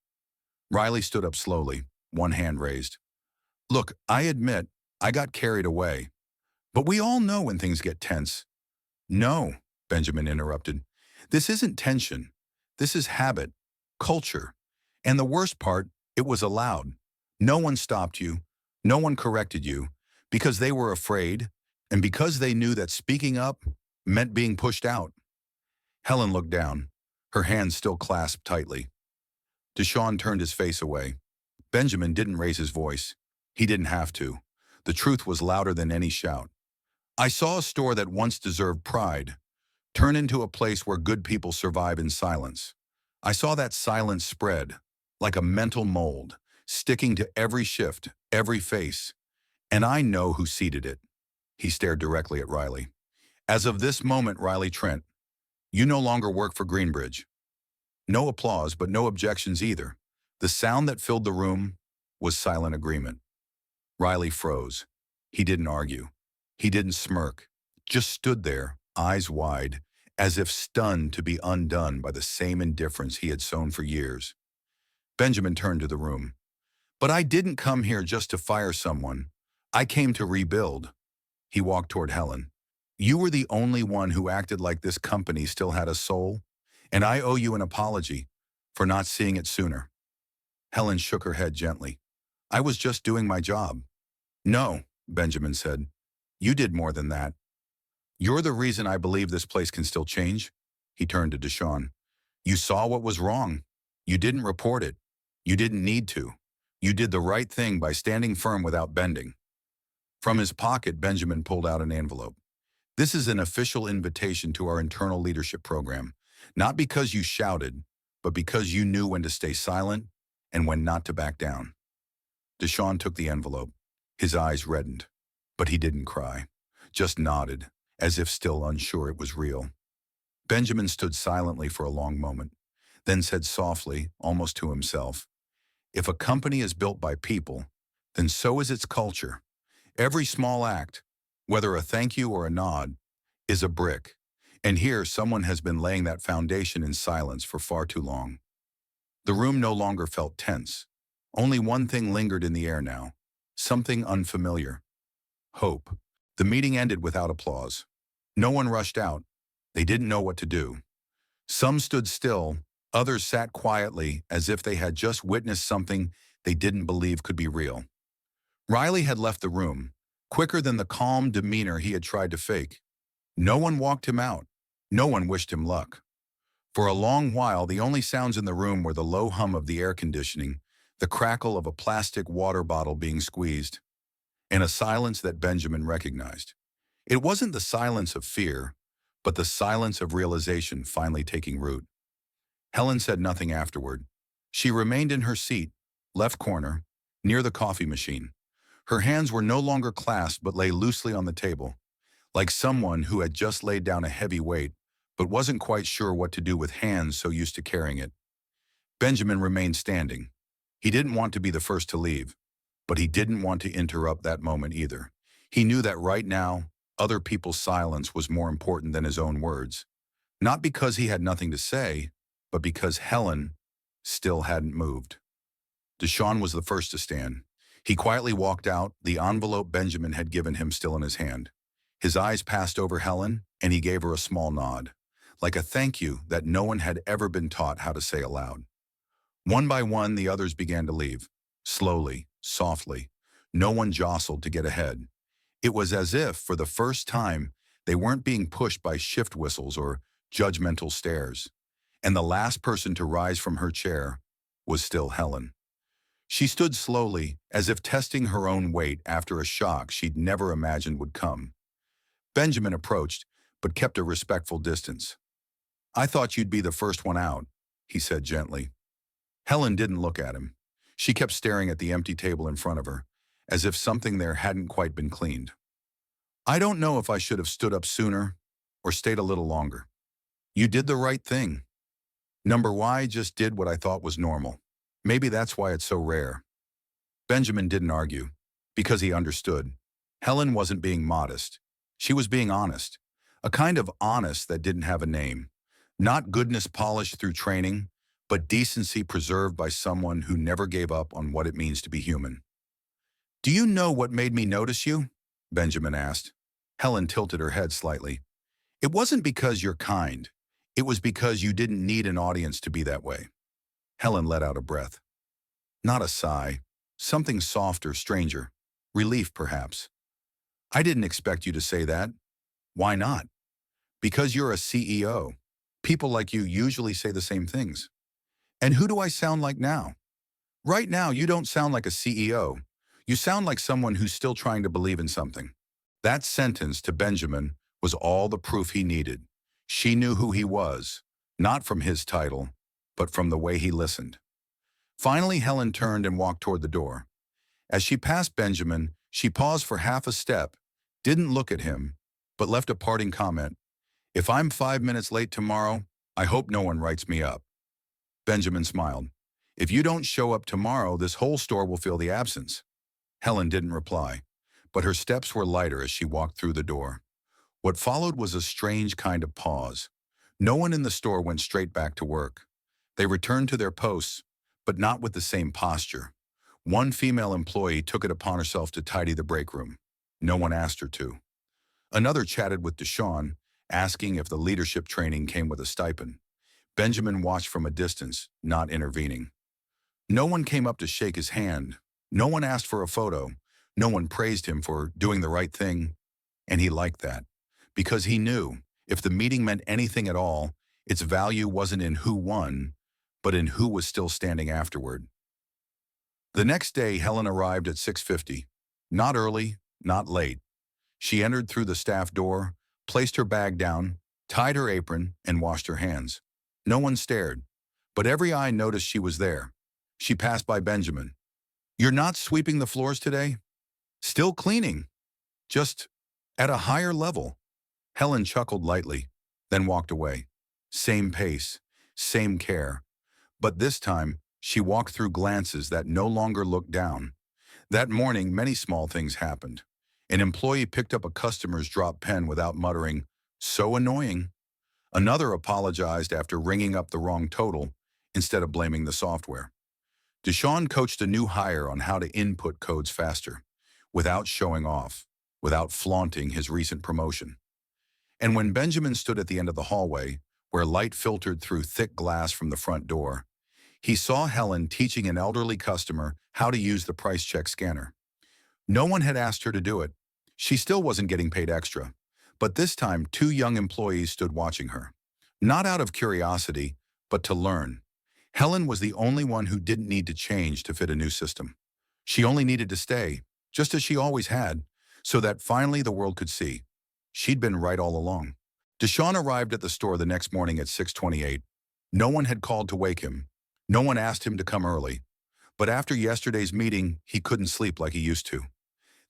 Riley stood up slowly, one hand raised. "Look, I admit, I got carried away. But we all know when things get tense." "No," Benjamin interrupted. "This isn't tension. This is habit, culture. And the worst part, it was allowed. No one stopped you. No one corrected you. Because they were afraid, and because they knew that speaking up meant being pushed out." Helen looked down, her hands still clasped tightly. Deshawn turned his face away. Benjamin didn't raise his voice. He didn't have to. The truth was louder than any shout. "I saw a store that once deserved pride turn into a place where good people survive in silence. I saw that silence spread, like a mental mold, sticking to every shift, every face. And I know who seeded it." He stared directly at Riley. "As of this moment, Riley Trent, you no longer work for Greenbridge." No applause, but no objections either. The sound that filled the room was silent agreement. Riley froze. He didn't argue. He didn't smirk. Just stood there, eyes wide, as if stunned to be undone by the same indifference he had sown for years. Benjamin turned to the room. "But I didn't come here just to fire someone. I came to rebuild." He walked toward Helen. "You were the only one who acted like this company still had a soul. And I owe you an apology for not seeing it sooner. Helen shook her head gently. I was just doing my job. No, Benjamin said. You did more than that. You're the reason I believe this place can still change. He turned to Deshawn. You saw what was wrong. You didn't report it. You didn't need to. You did the right thing by standing firm without bending. From his pocket, Benjamin pulled out an envelope. This is an official invitation to our internal leadership program. Not because you shouted, but because you knew when to stay silent and when not to back down. Deshawn took the envelope. His eyes reddened, but he didn't cry, just nodded, as if still unsure it was real. Benjamin stood silently for a long moment, then said softly, almost to himself, if a company is built by people, then so is its culture. Every small act, whether a thank you or a nod, is a brick. And here someone has been laying that foundation in silence for far too long. The room no longer felt tense. Only one thing lingered in the air now, something unfamiliar. Hope. The meeting ended without applause. No one rushed out. They didn't know what to do. Some stood still, others sat quietly as if they had just witnessed something they didn't believe could be real. Riley had left the room, quicker than the calm demeanor he had tried to fake. No one walked him out. No one wished him luck. For a long while, the only sounds in the room were the low hum of the air conditioning, the crackle of a plastic water bottle being squeezed, and a silence that Benjamin recognized. It wasn't the silence of fear, but the silence of realization finally taking root. Helen said nothing afterward. She remained in her seat, left corner, near the coffee machine. Her hands were no longer clasped but lay loosely on the table, like someone who had just laid down a heavy weight but wasn't quite sure what to do with hands so used to carrying it. Benjamin remained standing. He didn't want to be the first to leave, but he didn't want to interrupt that moment either. He knew that right now, other people's silence was more important than his own words. Not because he had nothing to say, but because Helen still hadn't moved. Deshawn was the first to stand. He quietly walked out, the envelope Benjamin had given him still in his hand. His eyes passed over Helen, and he gave her a small nod, like a thank you that no one had ever been taught how to say aloud. One by one, the others began to leave, slowly, softly. No one jostled to get ahead. It was as if, for the first time, they weren't being pushed by shift whistles or judgmental stares. And the last person to rise from her chair was still Helen. She stood slowly, as if testing her own weight after a shock she'd never imagined would come. Benjamin approached, but kept a respectful distance. I thought you'd be the first one out, he said gently. Helen didn't look at him. She kept staring at the empty table in front of her, as if something there hadn't quite been cleaned. I don't know if I should have stood up sooner or stayed a little longer. You did the right thing. Number Y just did what I thought was normal. Maybe that's why it's so rare. Benjamin didn't argue, because he understood. Helen wasn't being modest. She was being honest. A kind of honest that didn't have a name. Not goodness polished through training, but decency preserved by someone who never gave up on what it means to be human. Do you know what made me notice you? Benjamin asked. Helen tilted her head slightly. It wasn't because you're kind. It was because you didn't need an audience to be that way. Helen let out a breath. Not a sigh. Something softer, stranger. Relief, perhaps. I didn't expect you to say that. Why not? Because you're a CEO. People like you usually say the same things. And who do I sound like now? Right now, you don't sound like a CEO. You sound like someone who's still trying to believe in something. That sentence to Benjamin was all the proof he needed. She knew who he was, not from his title, but from the way he listened. Finally, Helen turned and walked toward the door. As she passed Benjamin, she paused for half a step, didn't look at him, but left a parting comment. If I'm 5 minutes late tomorrow, I hope no one writes me up. Benjamin smiled. If you don't show up tomorrow, this whole store will feel the absence. Helen didn't reply, but her steps were lighter as she walked through the door. What followed was a strange kind of pause. No one in the store went straight back to work. They returned to their posts, but not with the same posture. One female employee took it upon herself to tidy the break room. No one asked her to. Another chatted with Deshawn, asking if the leadership training came with a stipend. Benjamin watched from a distance, not intervening. No one came up to shake his hand. No one asked for a photo. No one praised him for doing the right thing. And he liked that. Because he knew, if the meeting meant anything at all, its value wasn't in who won, but in who was still standing afterward. The next day, Helen arrived at 6:50. Not early, not late. She entered through the staff door, placed her bag down, tied her apron, and washed her hands. No one stared, but every eye noticed she was there. She passed by Benjamin. "You're not sweeping the floors today?" "Still cleaning, just at a higher level." Helen chuckled lightly, then walked away. Same pace, same care. But this time, she walked through glances that no longer looked down. That morning, many small things happened. An employee picked up a customer's dropped pen without muttering, "So annoying." Another apologized after ringing up the wrong total instead of blaming the software. Deshaun coached a new hire on how to input codes faster, without showing off, without flaunting his recent promotion. And when Benjamin stood at the end of the hallway, where light filtered through thick glass from the front door, he saw Helen teaching an elderly customer how to use the price check scanner. No one had asked her to do it. She still wasn't getting paid extra. But this time, two young employees stood watching her. Not out of curiosity, but to learn. Helen was the only one who didn't need to change to fit a new system. She only needed to stay, just as she always had, so that finally the world could see. She'd been right all along. Deshaun arrived at the store the next morning at 6:28. No one had called to wake him. No one asked him to come early. But after yesterday's meeting, he couldn't sleep like he used to.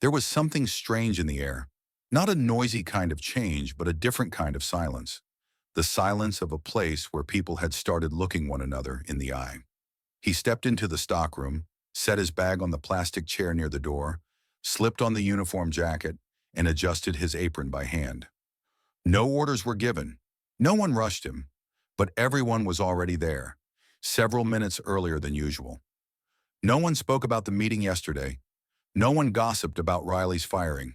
There was something strange in the air. Not a noisy kind of change, but a different kind of silence. The silence of a place where people had started looking one another in the eye. He stepped into the stockroom, set his bag on the plastic chair near the door, slipped on the uniform jacket, and adjusted his apron by hand. No orders were given. No one rushed him, but everyone was already there, several minutes earlier than usual. No one spoke about the meeting yesterday. No one gossiped about Riley's firing.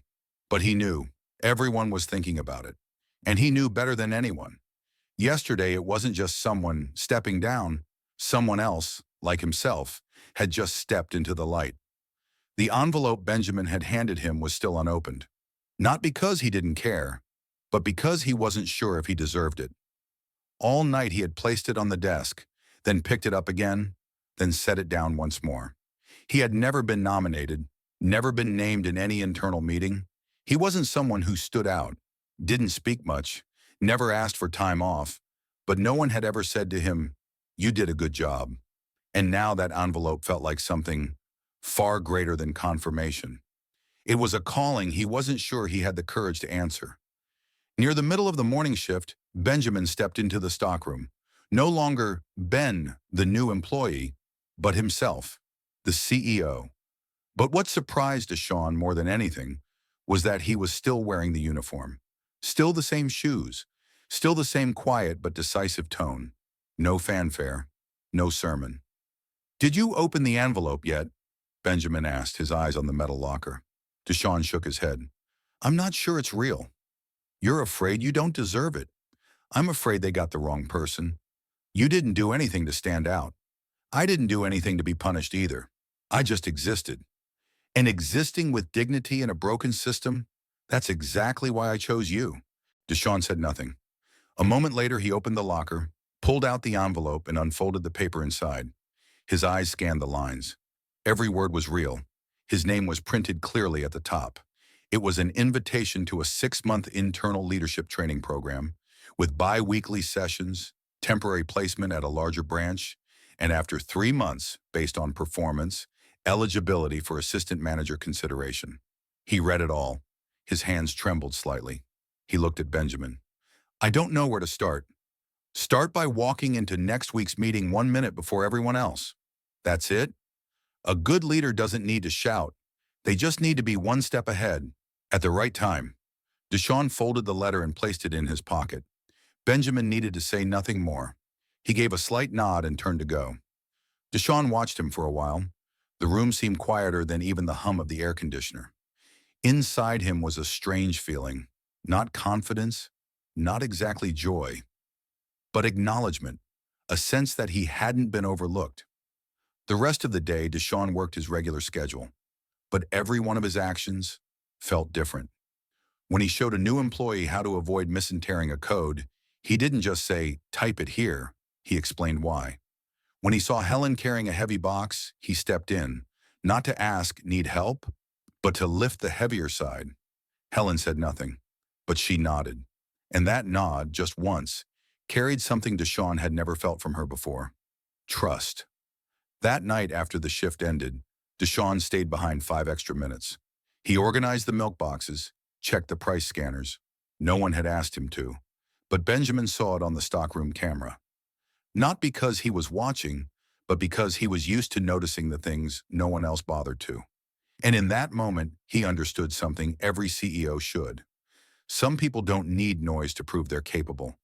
But he knew everyone was thinking about it. And he knew better than anyone. Yesterday, it wasn't just someone stepping down. Someone else, like himself, had just stepped into the light. The envelope Benjamin had handed him was still unopened. Not because he didn't care, but because he wasn't sure if he deserved it. All night he had placed it on the desk, then picked it up again, then set it down once more. He had never been nominated, never been named in any internal meeting. He wasn't someone who stood out, didn't speak much, never asked for time off, but no one had ever said to him, "You did a good job." And now that envelope felt like something far greater than confirmation. It was a calling he wasn't sure he had the courage to answer. Near the middle of the morning shift, Benjamin stepped into the stockroom. No longer Ben, the new employee, but himself, the CEO. But what surprised Deshaun more than anything was that he was still wearing the uniform. Still the same shoes. Still the same quiet but decisive tone. No fanfare. No sermon. "Did you open the envelope yet?" Benjamin asked, his eyes on the metal locker. Deshaun shook his head. "I'm not sure it's real." "You're afraid you don't deserve it." "I'm afraid they got the wrong person." "You didn't do anything to stand out." "I didn't do anything to be punished either. I just existed." "And existing with dignity in a broken system, that's exactly why I chose you." Deshaun said nothing. A moment later, he opened the locker, pulled out the envelope, and unfolded the paper inside. His eyes scanned the lines. Every word was real. His name was printed clearly at the top. It was an invitation to a 6-month internal leadership training program, with bi-weekly sessions, temporary placement at a larger branch, and after 3 months, based on performance, eligibility for assistant manager consideration. He read it all. His hands trembled slightly. He looked at Benjamin. "I don't know where to start." "Start by walking into next week's meeting 1 minute before everyone else." "That's it?" "A good leader doesn't need to shout. They just need to be one step ahead, at the right time." Deshaun folded the letter and placed it in his pocket. Benjamin needed to say nothing more. He gave a slight nod and turned to go. Deshaun watched him for a while. The room seemed quieter than even the hum of the air conditioner. Inside him was a strange feeling, not confidence, not exactly joy, but acknowledgement. a sense that he hadn't been overlooked. The rest of the day, Deshaun worked his regular schedule, but every one of his actions felt different. When he showed a new employee how to avoid misentering a code, he didn't just say, "Type it here," he explained why. When he saw Helen carrying a heavy box, he stepped in, not to ask, "Need help?" but to lift the heavier side. Helen said nothing, but she nodded. And that nod, just once, carried something Deshaun had never felt from her before: trust. That night after the shift ended, Deshaun stayed behind 5 extra minutes. He organized the milk boxes, checked the price scanners. No one had asked him to, but Benjamin saw it on the stockroom camera. Not because he was watching, but because he was used to noticing the things no one else bothered to. And in that moment, he understood something every CEO should. Some people don't need noise to prove they're capable.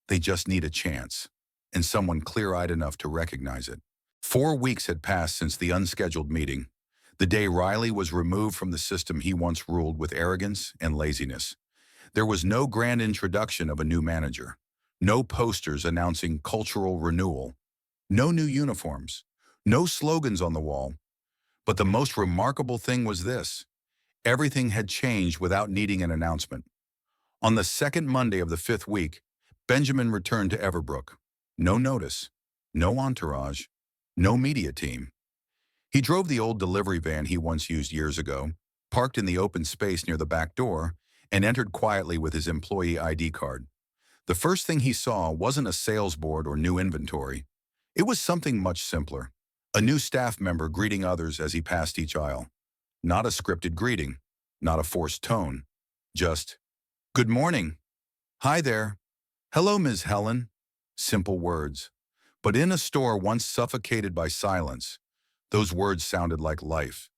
They just need a chance, and someone clear-eyed enough to recognize it. 4 weeks had passed since the unscheduled meeting, the day Riley was removed from the system he once ruled with arrogance and laziness. There was no grand introduction of a new manager, no posters announcing cultural renewal, no new uniforms, no slogans on the wall. But the most remarkable thing was this: everything had changed without needing an announcement. On the second Monday of the 5th week, Benjamin returned to Everbrook. No notice, no entourage, no media team. He drove the old delivery van he once used years ago, parked in the open space near the back door, and entered quietly with his employee ID card. The first thing he saw wasn't a sales board or new inventory. It was something much simpler: a new staff member greeting others as he passed each aisle. Not a scripted greeting, not a forced tone, just, "Good morning. Hi there. Hello, Ms. Helen." Simple words. But in a store once suffocated by silence, those words sounded like life.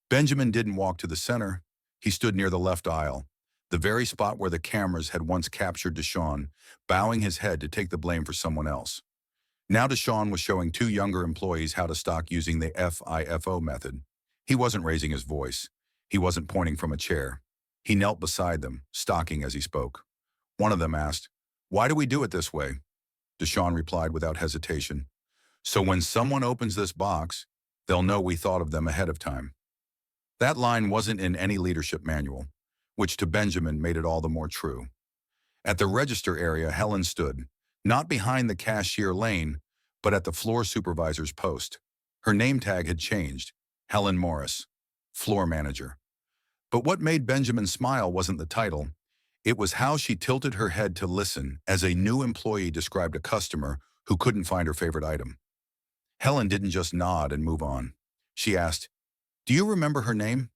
Benjamin didn't walk to the center. He stood near the left aisle, the very spot where the cameras had once captured Deshaun, bowing his head to take the blame for someone else. Now Deshaun was showing 2 younger employees how to stock using the FIFO method. He wasn't raising his voice. He wasn't pointing from a chair. He knelt beside them, stocking as he spoke. One of them asked, "Why do we do it this way?" Deshaun replied without hesitation, "So when someone opens this box, they'll know we thought of them ahead of time." That line wasn't in any leadership manual, which to Benjamin made it all the more true. At the register area, Helen stood, not behind the cashier lane, but at the floor supervisor's post. Her name tag had changed: Helen Morris, floor manager. But what made Benjamin smile wasn't the title. It was how she tilted her head to listen as a new employee described a customer who couldn't find her favorite item. Helen didn't just nod and move on. She asked, "Do you remember her name?"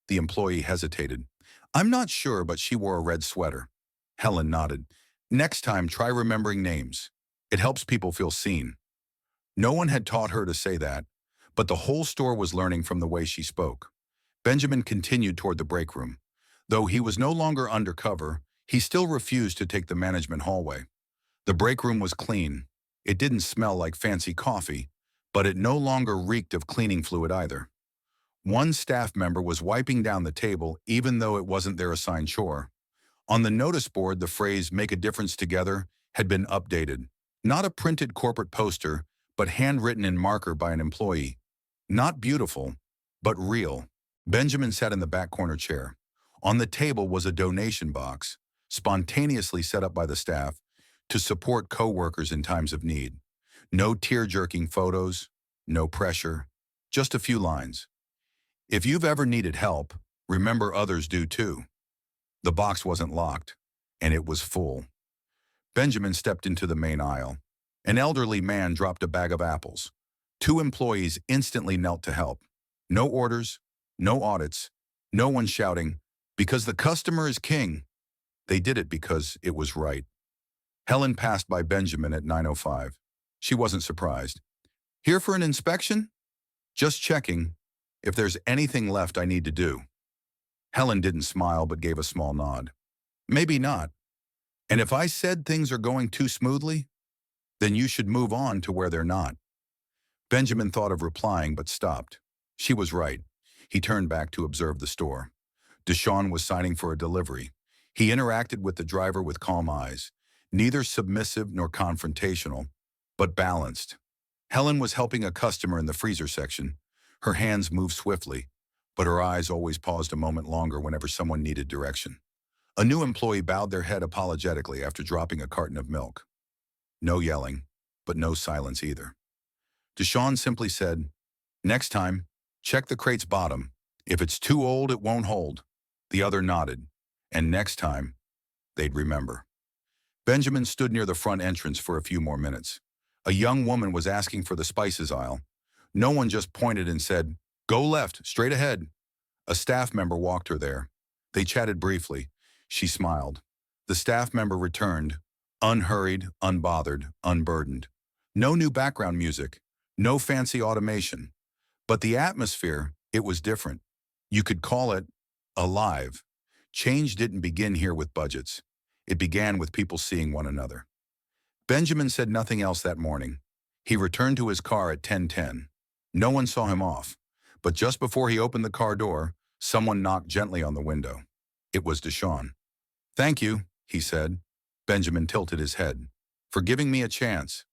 The employee hesitated. "I'm not sure, but she wore a red sweater." Helen nodded. "Next time, try remembering names. It helps people feel seen." No one had taught her to say that, but the whole store was learning from the way she spoke. Benjamin continued toward the break room. Though he was no longer undercover, he still refused to take the management hallway. The break room was clean. It didn't smell like fancy coffee, but it no longer reeked of cleaning fluid either. One staff member was wiping down the table even though it wasn't their assigned chore. On the notice board, the phrase "Make a difference together" had been updated. Not a printed corporate poster, but handwritten in marker by an employee. Not beautiful, but real. Benjamin sat in the back corner chair. On the table was a donation box, spontaneously set up by the staff to support co-workers in times of need. No tear-jerking photos, no pressure, just a few lines. "If you've ever needed help, remember others do too." The box wasn't locked, and it was full. Benjamin stepped into the main aisle. An elderly man dropped a bag of apples. 2 employees instantly knelt to help. No orders, no audits, no one shouting, "Because the customer is king." They did it because it was right. Helen passed by Benjamin at 9:05. She wasn't surprised. "Here for an inspection?" "Just checking. If there's anything left I need to do." Helen didn't smile but gave a small nod. "Maybe not. And if I said things are going too smoothly, then you should move on to where they're not." Benjamin thought of replying but stopped. She was right. He turned back to observe the store. Deshaun was signing for a delivery. He interacted with the driver with calm eyes, neither submissive nor confrontational, but balanced. Helen was helping a customer in the freezer section. Her hands moved swiftly, but her eyes always paused a moment longer whenever someone needed direction. A new employee bowed their head apologetically after dropping a carton of milk. No yelling, but no silence either. Deshawn simply said, "Next time, check the crate's bottom. If it's too old, it won't hold." The other nodded, and next time, they'd remember. Benjamin stood near the front entrance for a few more minutes. A young woman was asking for the spices aisle. No one just pointed and said, "Go left, straight ahead." A staff member walked her there. They chatted briefly. She smiled. The staff member returned, unhurried, unbothered, unburdened. No new background music, no fancy automation. But the atmosphere, it was different. You could call it alive. Change didn't begin here with budgets. It began with people seeing one another. Benjamin said nothing else that morning. He returned to his car at 10:10. No one saw him off, but just before he opened the car door, someone knocked gently on the window. It was Deshawn. "Thank you," he said. Benjamin tilted his head. "For giving me a chance."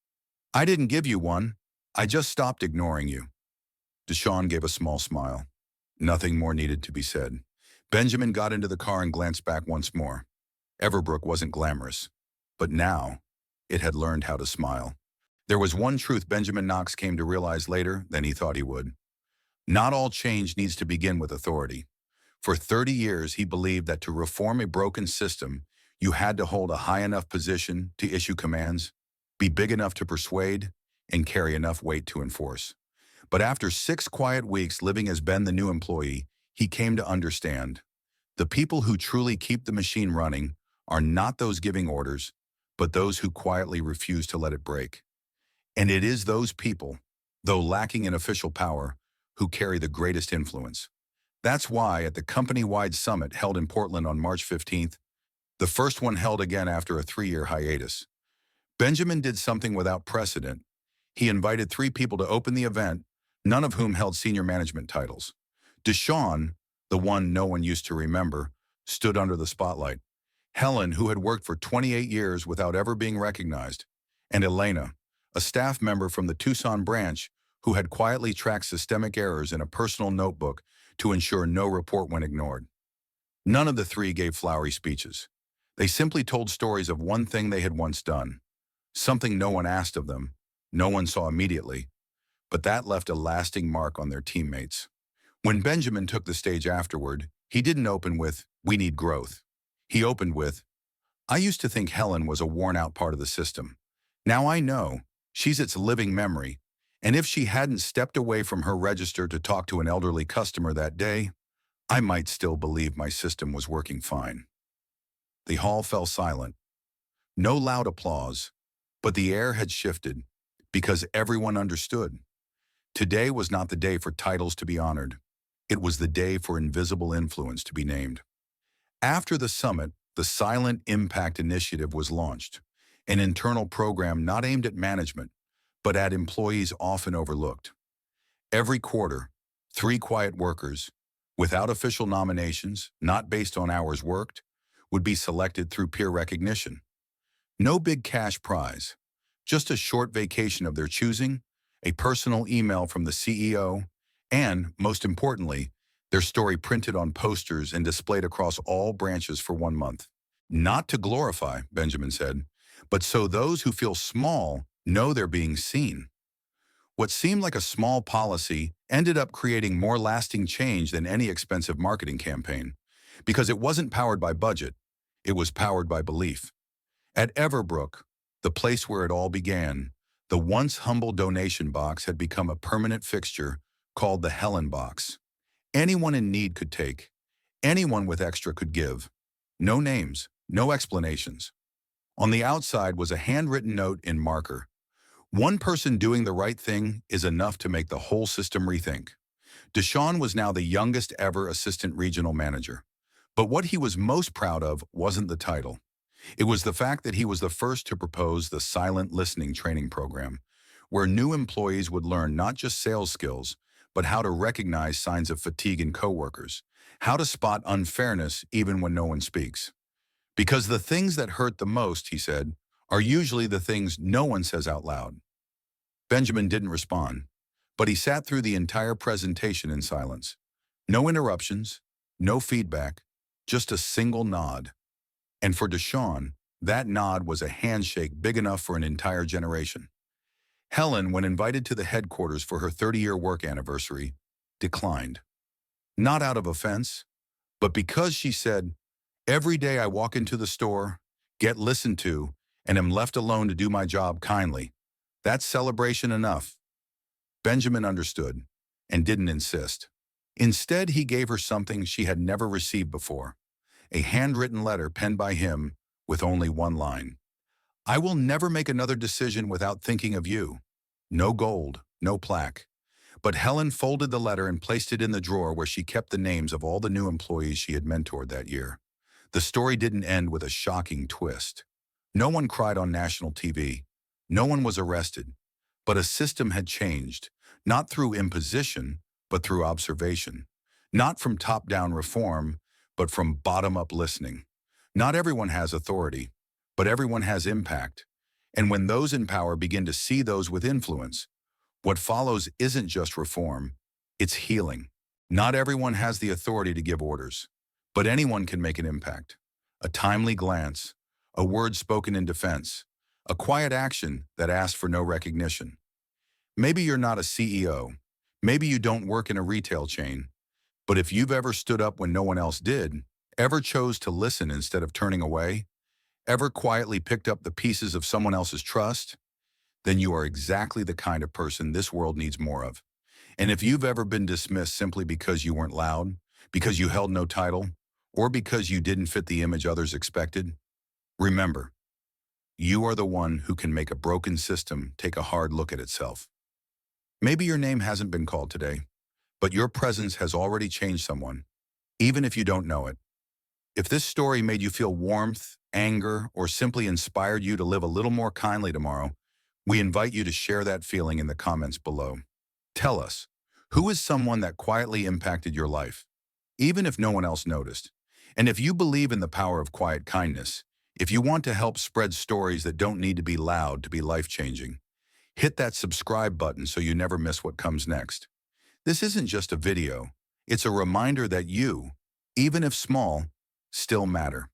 "I didn't give you one. I just stopped ignoring you." Deshawn gave a small smile. Nothing more needed to be said. Benjamin got into the car and glanced back once more. Everbrook wasn't glamorous, but now it had learned how to smile. There was one truth Benjamin Knox came to realize later than he thought he would. Not all change needs to begin with authority. For 30 years, he believed that to reform a broken system, you had to hold a high enough position to issue commands, be big enough to persuade, and carry enough weight to enforce. But after 6 quiet weeks living as Ben the new employee, he came to understand. The people who truly keep the machine running are not those giving orders, but those who quietly refuse to let it break. And it is those people, though lacking in official power, who carry the greatest influence. That's why at the company-wide summit held in Portland on March 15th, the first one held again after a 3-year hiatus, Benjamin did something without precedent. He invited 3 people to open the event, none of whom held senior management titles. Deshawn, the one no one used to remember, stood under the spotlight. Helen, who had worked for 28 years without ever being recognized, and Elena, a staff member from the Tucson branch who had quietly tracked systemic errors in a personal notebook to ensure no report went ignored. None of the 3 gave flowery speeches. They simply told stories of one thing they had once done, something no one asked of them, no one saw immediately, but that left a lasting mark on their teammates. When Benjamin took the stage afterward, he didn't open with, "We need growth." He opened with, "I used to think Helen was a worn-out part of the system. Now I know she's its living memory, and if she hadn't stepped away from her register to talk to an elderly customer that day, I might still believe my system was working fine." The hall fell silent. No loud applause, but the air had shifted because everyone understood. Today was not the day for titles to be honored. It was the day for invisible influence to be named. After the summit, the Silent Impact Initiative was launched, an internal program not aimed at management, but at employees often overlooked. Every quarter, 3 quiet workers, without official nominations, not based on hours worked, would be selected through peer recognition. No big cash prize, just a short vacation of their choosing, a personal email from the CEO, and, most importantly, their story printed on posters and displayed across all branches for 1 month. Not to glorify, Benjamin said, but so those who feel small know they're being seen. What seemed like a small policy ended up creating more lasting change than any expensive marketing campaign, because it wasn't powered by budget, it was powered by belief. At Everbrook, the place where it all began, the once humble donation box had become a permanent fixture called the Helen Box. Anyone in need could take, anyone with extra could give. No names, no explanations. On the outside was a handwritten note in marker. "One person doing the right thing is enough to make the whole system rethink." Deshawn was now the youngest ever assistant regional manager. But what he was most proud of wasn't the title. It was the fact that he was the first to propose the silent listening training program, where new employees would learn not just sales skills, but how to recognize signs of fatigue in coworkers, how to spot unfairness even when no one speaks. Because the things that hurt the most, he said, are usually the things no one says out loud. Benjamin didn't respond, but he sat through the entire presentation in silence. No interruptions, no feedback, just a single nod. And for Deshawn, that nod was a handshake big enough for an entire generation. Helen, when invited to the headquarters for her 30-year work anniversary, declined. Not out of offense, but because she said, "Every day I walk into the store, get listened to, and am left alone to do my job kindly. That's celebration enough." Benjamin understood and didn't insist. Instead, he gave her something she had never received before, a handwritten letter penned by him with only one line. "I will never make another decision without thinking of you." No gold, no plaque. But Helen folded the letter and placed it in the drawer where she kept the names of all the new employees she had mentored that year. The story didn't end with a shocking twist. No one cried on national TV. No one was arrested. But a system had changed, not through imposition, but through observation. Not from top-down reform, but from bottom-up listening. Not everyone has authority, but everyone has impact. And when those in power begin to see those with influence, what follows isn't just reform, it's healing. Not everyone has the authority to give orders, but anyone can make an impact. A timely glance, a word spoken in defense, a quiet action that asks for no recognition. Maybe you're not a CEO, maybe you don't work in a retail chain, but if you've ever stood up when no one else did, ever chose to listen instead of turning away, ever quietly picked up the pieces of someone else's trust, then you are exactly the kind of person this world needs more of. And if you've ever been dismissed simply because you weren't loud, because you held no title, or because you didn't fit the image others expected, remember, you are the one who can make a broken system take a hard look at itself. Maybe your name hasn't been called today, but your presence has already changed someone, even if you don't know it. If this story made you feel warmth, anger, or simply inspired you to live a little more kindly tomorrow, we invite you to share that feeling in the comments below. Tell us, who is someone that quietly impacted your life, even if no one else noticed? And if you believe in the power of quiet kindness, if you want to help spread stories that don't need to be loud to be life-changing, hit that subscribe button so you never miss what comes next. This isn't just a video, it's a reminder that you, even if small, still matter.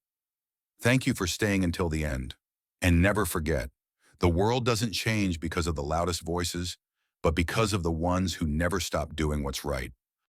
Thank you for staying until the end. And never forget, the world doesn't change because of the loudest voices, but because of the ones who never stop doing what's right.